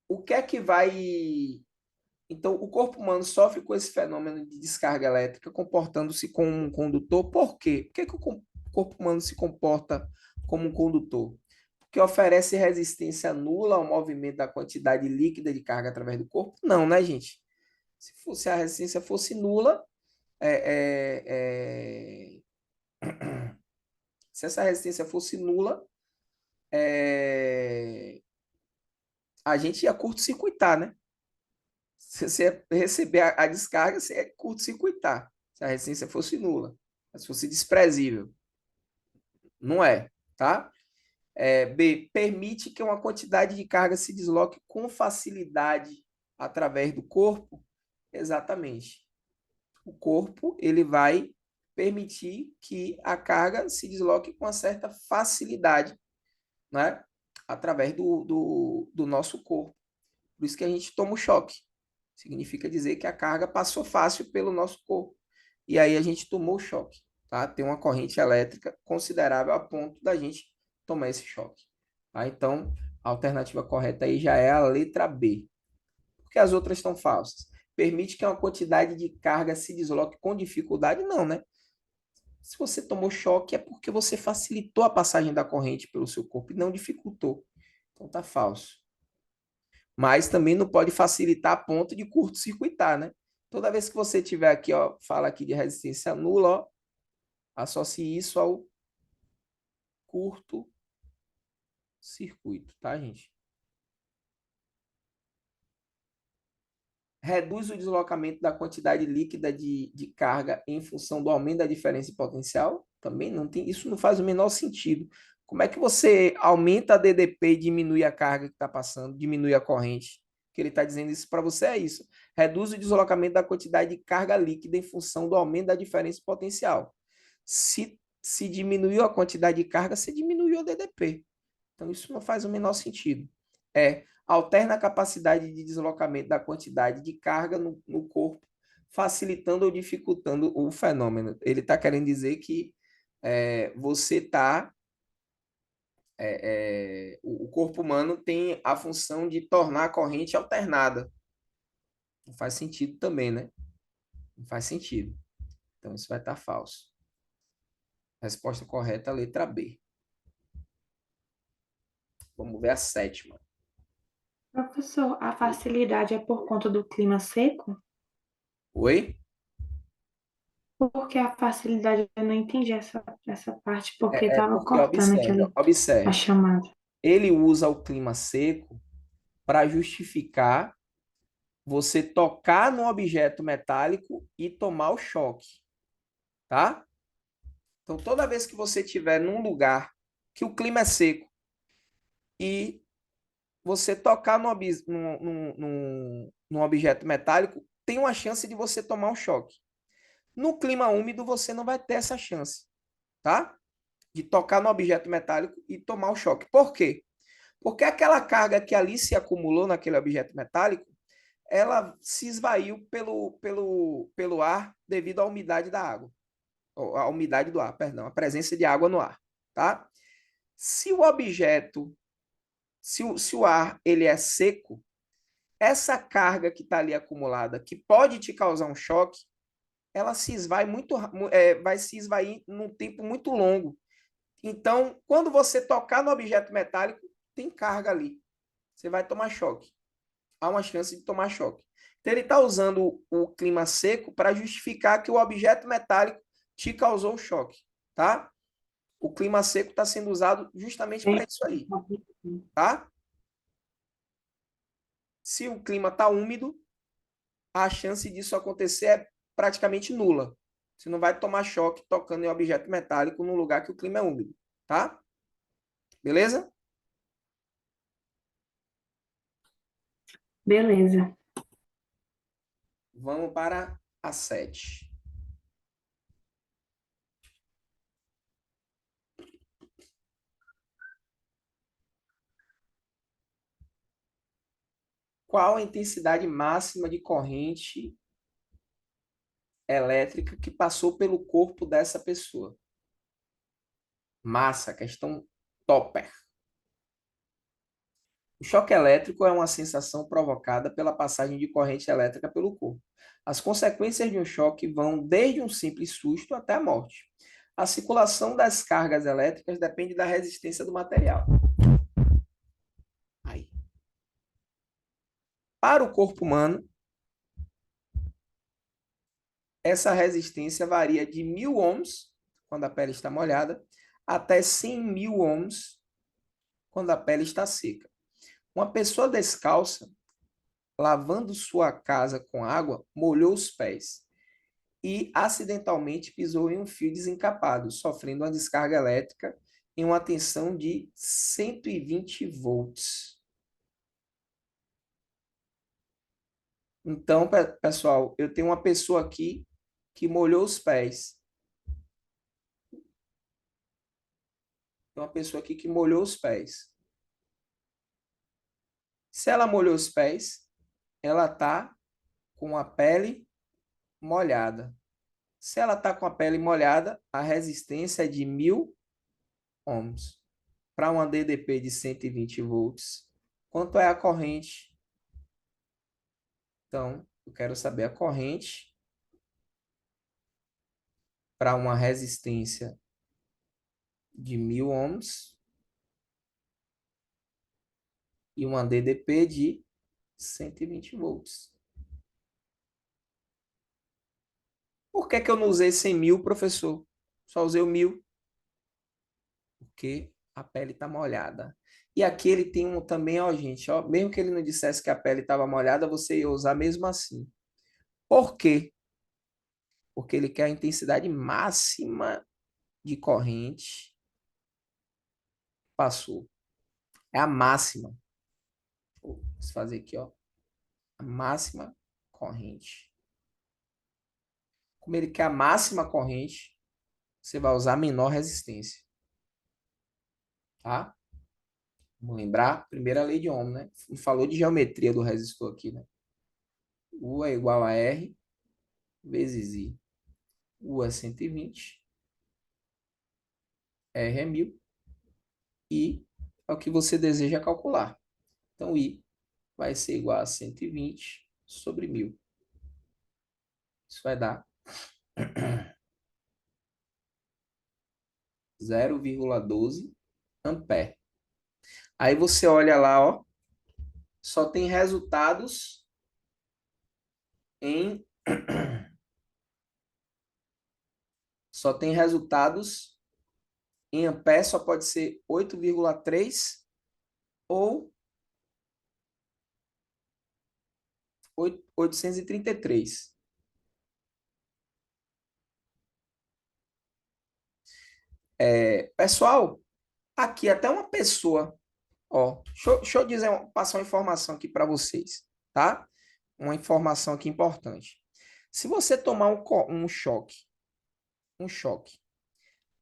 O que é que vai. Então, o corpo humano sofre com esse fenômeno de descarga elétrica, comportando-se como um condutor. Por quê? Por que, que o corpo humano se comporta como um condutor? Porque oferece resistência nula ao movimento da quantidade líquida de carga através do corpo? Não, né, gente? Se a resistência fosse nula, é, é, é, se essa resistência fosse nula, é, a gente ia curto-circuitar, né? Se você receber a descarga, você ia curto-circuitar, se a resistência fosse nula, se fosse desprezível. Não é, tá? B, permite que uma quantidade de carga se desloque com facilidade através do corpo. Exatamente. O corpo ele vai permitir que a carga se desloque com uma certa facilidade, né? Através do nosso corpo. Por isso que a gente toma o choque. Significa dizer que a carga passou fácil pelo nosso corpo. E aí a gente tomou o choque. Tá? Tem uma corrente elétrica considerável a ponto da gente tomar esse choque. Tá? Então, a alternativa correta aí já é a letra B. Porque as outras estão falsas. Permite que uma quantidade de carga se desloque com dificuldade? Não, né? Se você tomou choque, é porque você facilitou a passagem da corrente pelo seu corpo e não dificultou. Então tá falso. Mas também não pode facilitar a ponto de curto-circuitar, né? Toda vez que você tiver aqui, ó, fala aqui de resistência nula, ó, associe isso ao curto-circuito, tá, gente? Reduz o deslocamento da quantidade líquida de carga em função do aumento da diferença de potencial? Também não tem, isso não faz o menor sentido. Como é que você aumenta a DDP e diminui a carga que está passando, diminui a corrente? O que ele está dizendo isso para você é isso. Reduz o deslocamento da quantidade de carga líquida em função do aumento da diferença de potencial. Se diminuiu a quantidade de carga, você diminuiu o DDP. Então, isso não faz o menor sentido. Alterna a capacidade de deslocamento da quantidade de carga no corpo, facilitando ou dificultando o fenômeno. Ele está querendo dizer que você está. O corpo humano tem a função de tornar a corrente alternada. Não faz sentido também, né? Não faz sentido. Então, isso vai estar falso. Resposta correta, letra B. Vamos ver a sétima. Professor, a facilidade é por conta do clima seco? Oi? Porque a facilidade, eu não entendi essa parte, porque É estava porque cortando observe, aquele, a observe. chamada. Ele usa o clima seco para justificar você tocar no objeto metálico e tomar o choque, tá? Então, toda vez que você estiver num lugar que o clima é seco e você tocar num objeto metálico, tem uma chance de você tomar um choque. No clima úmido, você não vai ter essa chance, tá? De tocar no objeto metálico e tomar o choque. Por quê? Porque aquela carga que ali se acumulou naquele objeto metálico, ela se esvaiu pelo ar devido à umidade da água. A umidade do ar, perdão, a presença de água no ar, tá? Se o objeto, se o ar ele é seco, essa carga que está ali acumulada, que pode te causar um choque, ela se esvai muito, vai se esvair num tempo muito longo. Então, quando você tocar no objeto metálico, tem carga ali. Você vai tomar choque. Há uma chance de tomar choque. Então, ele está usando o clima seco para justificar que o objeto metálico te causou o choque, tá? O clima seco está sendo usado justamente para isso aí, tá? Se o clima está úmido, a chance disso acontecer é praticamente nula. Você não vai tomar choque tocando em objeto metálico num lugar que o clima é úmido, tá? Beleza? Beleza. Vamos para a 7. Qual a intensidade máxima de corrente elétrica que passou pelo corpo dessa pessoa? Massa, questão topper. O choque elétrico é uma sensação provocada pela passagem de corrente elétrica pelo corpo. As consequências de um choque vão desde um simples susto até a morte. A circulação das cargas elétricas depende da resistência do material. Aí. Para o corpo humano, essa resistência varia de 1.000 ohms, quando a pele está molhada, até 100.000 ohms, quando a pele está seca. Uma pessoa descalça, lavando sua casa com água, molhou os pés e acidentalmente pisou em um fio desencapado, sofrendo uma descarga elétrica em uma tensão de 120 volts. Então, pessoal, eu tenho uma pessoa aqui que molhou os pés. Tem uma pessoa aqui que molhou os pés. Se ela molhou os pés, ela está com a pele molhada. Se ela está com a pele molhada, a resistência é de 1.000 ohms. Para uma DDP de 120 volts, quanto é a corrente? Então, eu quero saber a corrente para uma resistência de 1.000 ohms e uma DDP de 120 volts. Por que que eu não usei 100.000, professor? Só usei o 1.000. Porque a pele está molhada. E aqui ele tem um também, ó, gente, ó, mesmo que ele não dissesse que a pele estava molhada, você ia usar mesmo assim. Por quê? Porque ele quer a intensidade máxima de corrente. Passou. É a máxima. Vou fazer aqui, ó. A máxima corrente. Como ele quer a máxima corrente, você vai usar a menor resistência. Tá? Vamos lembrar? Primeira lei de Ohm, né? Falou de geometria do resistor aqui, né? U é igual a R vezes I. U é 120, R é 1.000, I é o que você deseja calcular. Então, I vai ser igual a 120 sobre 1.000. Isso vai dar 0,12 ampere. Aí você olha lá, ó, só tem resultados em só tem resultados em ampere, só pode ser 8,3 ou 833. Pessoal, aqui até uma pessoa, ó, deixa eu dizer, passar uma informação aqui para vocês, tá? Uma informação aqui importante. Se você tomar um choque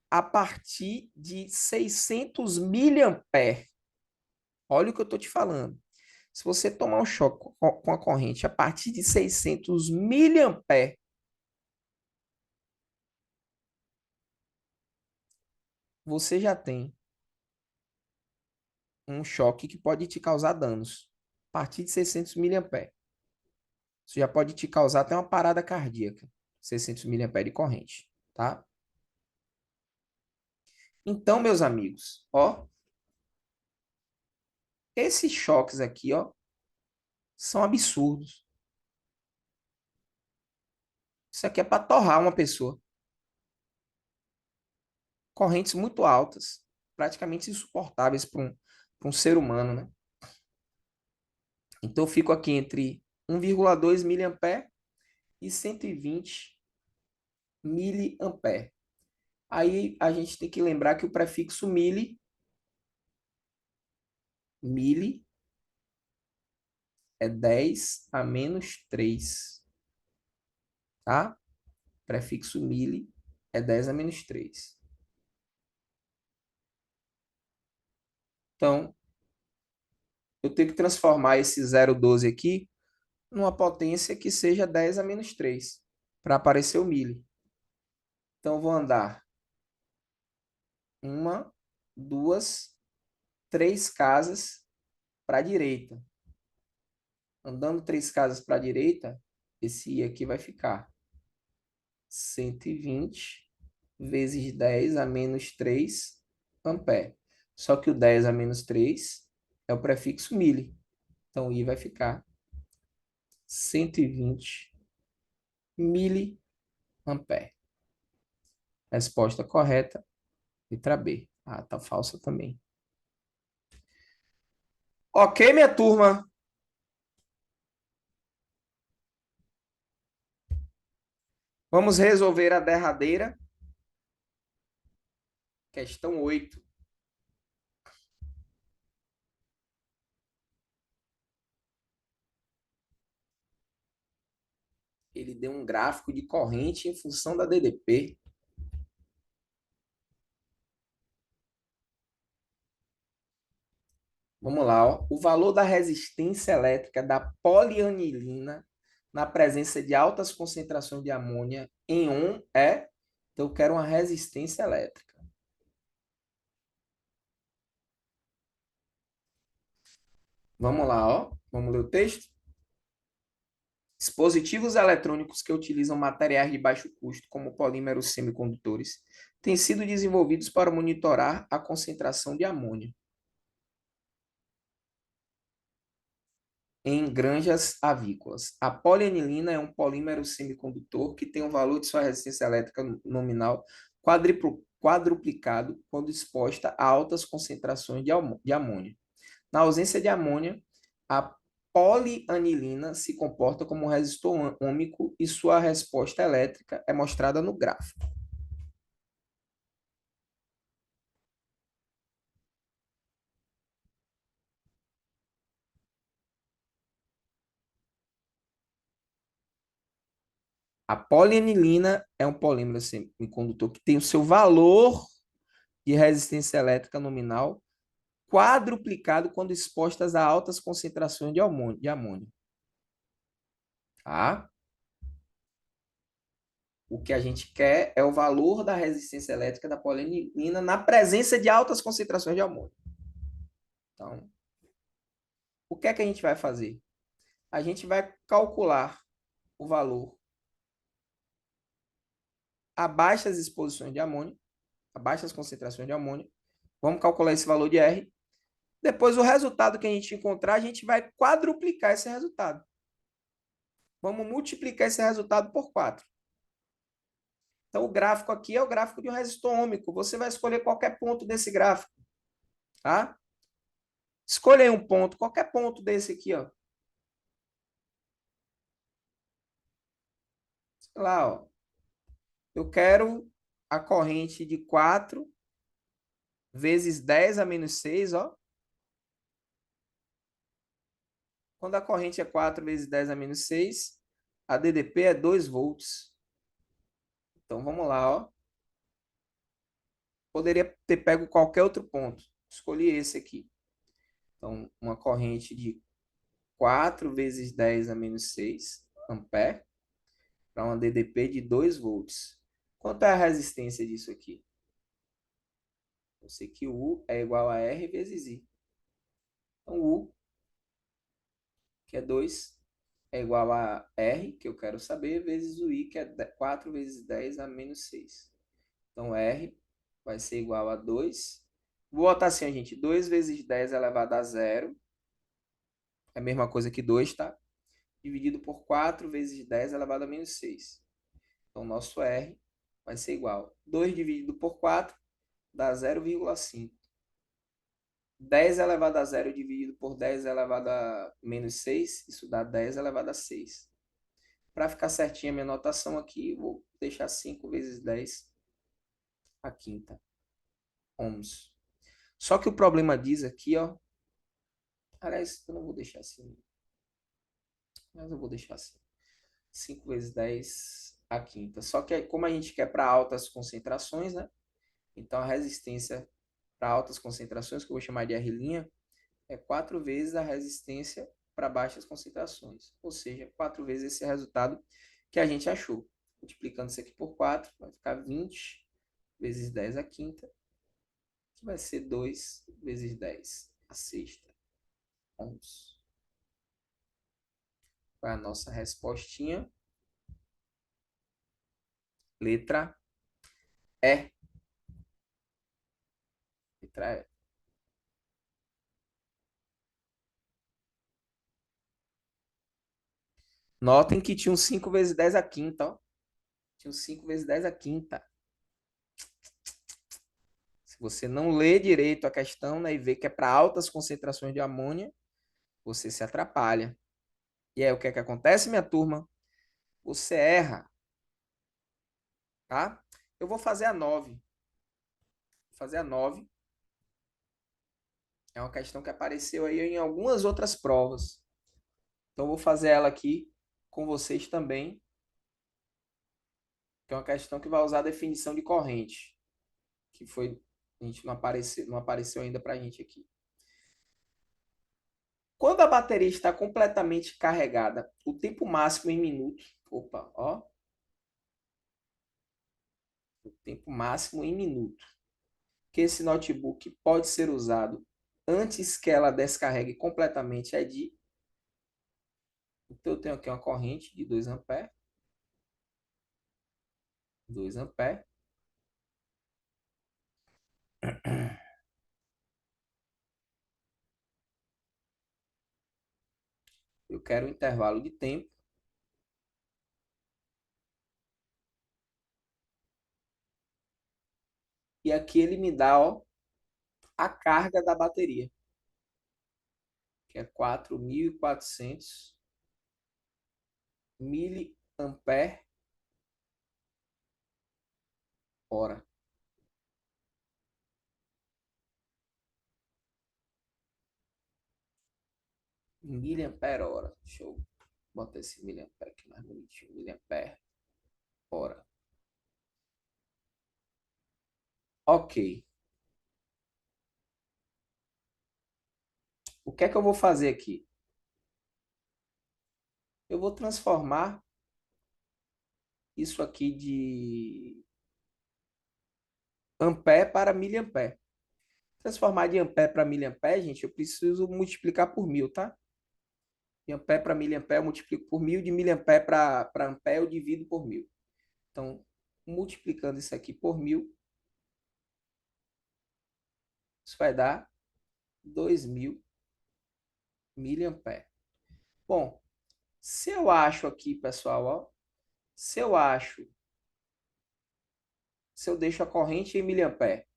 a partir de 600 miliamperes, olha o que eu estou te falando. Se você tomar um choque com a corrente a partir de 600 miliamperes, você já tem um choque que pode te causar danos. A partir de 600 miliamperes. Isso já pode te causar até uma parada cardíaca. 600 miliamperes de corrente, tá? Então, meus amigos, ó, esses choques aqui, ó, são absurdos. Isso aqui é para torrar uma pessoa. Correntes muito altas, praticamente insuportáveis para um ser humano, né? Então, eu fico aqui entre 1,2 miliampere e 120 miliampere. Aí a gente tem que lembrar que o prefixo mili é 10 a menos 3, tá? Prefixo mili é 10 a menos 3. Então, eu tenho que transformar esse 0,12 aqui numa potência que seja 10 a menos 3, para aparecer o mili. Então, eu vou andar uma, duas, três casas para a direita. Andando três casas para a direita, esse I aqui vai ficar 120 vezes 10 a menos 3 ampere. Só que o 10 a menos 3 é o prefixo mili. Então, o I vai ficar 120 miliampere. Resposta correta, letra B. Ah, tá falsa também. Ok, minha turma. Vamos resolver a derradeira. Questão 8. Ele deu um gráfico de corrente em função da DDP. Vamos lá, ó. O valor da resistência elétrica da polianilina na presença de altas concentrações de amônia em é. Então, eu quero uma resistência elétrica. Vamos lá, ó. Vamos ler o texto? Dispositivos eletrônicos que utilizam materiais de baixo custo, como polímeros semicondutores, têm sido desenvolvidos para monitorar a concentração de amônia em granjas avícolas. A polianilina é um polímero semicondutor que tem um valor de sua resistência elétrica nominal quadruplicado quando exposta a altas concentrações de amônia. Na ausência de amônia, a polianilina se comporta como um resistor ômico e sua resposta elétrica é mostrada no gráfico. A polianilina é um polímero semicondutor que tem o seu valor de resistência elétrica nominal quadruplicado quando expostas a altas concentrações de amônia. Tá? O que a gente quer é o valor da resistência elétrica da polianilina na presença de altas concentrações de amônia. Então, o que é que a gente vai fazer? A gente vai calcular o valor a baixas exposições de amônia, a baixas concentrações de amônia. Vamos calcular esse valor de R. Depois, o resultado que a gente encontrar, a gente vai quadruplicar esse resultado. Vamos multiplicar esse resultado por 4. Então, o gráfico aqui é o gráfico de um resistor ôhmico. Você vai escolher qualquer ponto desse gráfico, tá? Escolha aí um ponto, qualquer ponto desse aqui, ó. Sei lá, ó. Eu quero a corrente de 4 vezes 10 a menos 6, ó. Quando a corrente é 4 vezes 10 a menos 6, a DDP é 2 volts. Então, vamos lá, ó. Poderia ter pego qualquer outro ponto. Escolhi esse aqui. Então, uma corrente de 4 vezes 10 a menos 6 ampere para uma DDP de 2 volts. Quanto é a resistência disso aqui? Eu sei que U é igual a R vezes I. Então, U, que é 2, é igual a R, que eu quero saber, vezes o I, que é 4 vezes 10 a menos 6. Então, R vai ser igual a 2. Vou botar assim, gente. 2 vezes 10 elevado a 0. É a mesma coisa que 2, tá? Dividido por 4 vezes 10 elevado a menos 6. Então, nosso R vai ser igual. 2 dividido por 4 dá 0,5. 10 elevado a 0 dividido por 10 elevado a menos 6, isso dá 10 elevado a 6. Para ficar certinha a minha notação aqui, vou deixar 5 vezes 10 a quinta ohms. Só que o problema diz aqui, ó. Aliás, eu não vou deixar assim. Mas eu vou deixar assim. 5 vezes 10 a quinta. Só que como a gente quer para altas concentrações, né? Então a resistência para altas concentrações, que eu vou chamar de R', é 4 vezes a resistência para baixas concentrações. Ou seja, 4 vezes esse resultado que a gente achou. Multiplicando isso aqui por 4, vai ficar 20 vezes 10 a quinta, que vai ser 2 vezes 10 a sexta ohms. Qual é a nossa respostinha? Letra E. Letra E. Notem que tinha um 5 vezes 10 a quinta, ó. Tinha um 5 vezes 10 a quinta. Se você não lê direito a questão, né, e vê que é para altas concentrações de amônia, você se atrapalha. E aí, o que é que acontece, minha turma? Você erra, tá? Eu vou fazer a 9. Vou fazer a 9. É uma questão que apareceu aí em algumas outras provas. Então, eu vou fazer ela aqui com vocês também, que é uma questão que vai usar a definição de corrente, que foi, a gente não apareceu ainda para a gente aqui. Quando a bateria está completamente carregada, o tempo máximo em minutos, opa, ó, o tempo máximo em minutos que esse notebook pode ser usado antes que ela descarregue completamente é de. Então, eu tenho aqui uma corrente de 2 amperes. 2 amperes. Eu quero um intervalo de tempo. E aqui ele me dá, ó, a carga da bateria, que é 4.400 miliampere hora. Miliampere hora. Deixa eu botar esse miliampere aqui mais bonitinho. Miliampere hora. Ok. O que é que eu vou fazer aqui? Eu vou transformar isso aqui de ampere para miliampere. Transformar de ampere para miliampere, gente, eu preciso multiplicar por 1.000, tá? De ampere para miliampere eu multiplico por 1.000, de miliampere para ampere eu divido por 1.000. Então, multiplicando isso aqui por 1.000, isso vai dar 2.000 miliamperes. Bom, se eu acho aqui, pessoal, ó, se eu deixo a corrente em miliampere,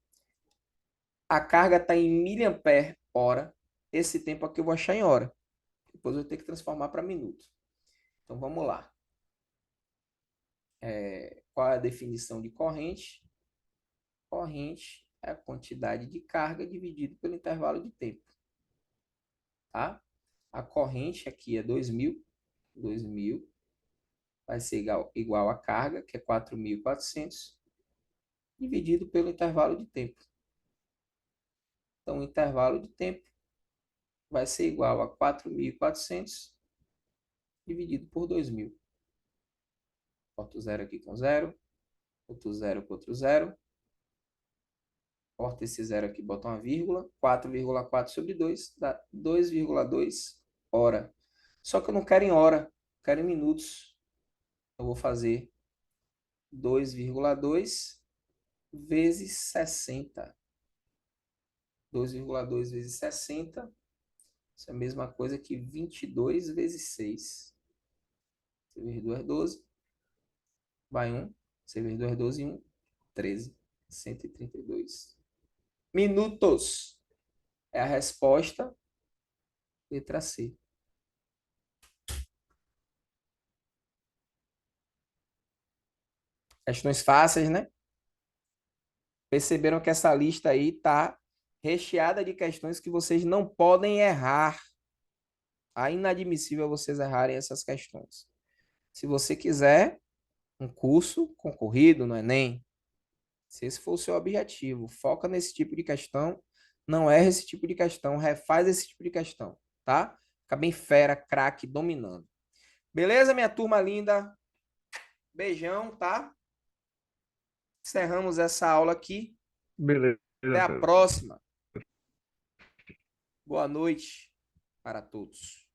a carga está em miliampere hora, esse tempo aqui eu vou achar em hora. Depois eu vou ter que transformar para minuto. Então vamos lá. Qual é a definição de corrente? Corrente é a quantidade de carga dividido pelo intervalo de tempo. Tá? A corrente aqui é 2.000. 2.000 vai ser igual a carga, que é 4.400, dividido pelo intervalo de tempo. Então, o intervalo de tempo vai ser igual a 4.400 dividido por 2.000. Corto zero aqui com zero, outro zero com outro zero. Corta esse zero aqui, bota uma vírgula. 4,4 sobre 2 dá 2,2 hora. Só que eu não quero em hora, eu quero em minutos. Eu vou fazer 2,2 vezes 60. 2,2 vezes 60. Isso é a mesma coisa que 22 vezes 6. 6 vezes 2 é 12. Vai 1. 6 vezes 2 é 12 e 1. 13. 132 minutos. É a resposta, letra C. Questões fáceis, né? Perceberam que essa lista aí está recheada de questões que vocês não podem errar. É inadmissível vocês errarem essas questões. Se você quiser um curso concorrido no Enem, se esse for o seu objetivo, foca nesse tipo de questão, não erra esse tipo de questão, refaz esse tipo de questão, tá? Fica bem fera, craque, dominando. Beleza, minha turma linda? Beijão, tá? Encerramos essa aula aqui. Beleza, Até a César. próxima. Boa noite para todos.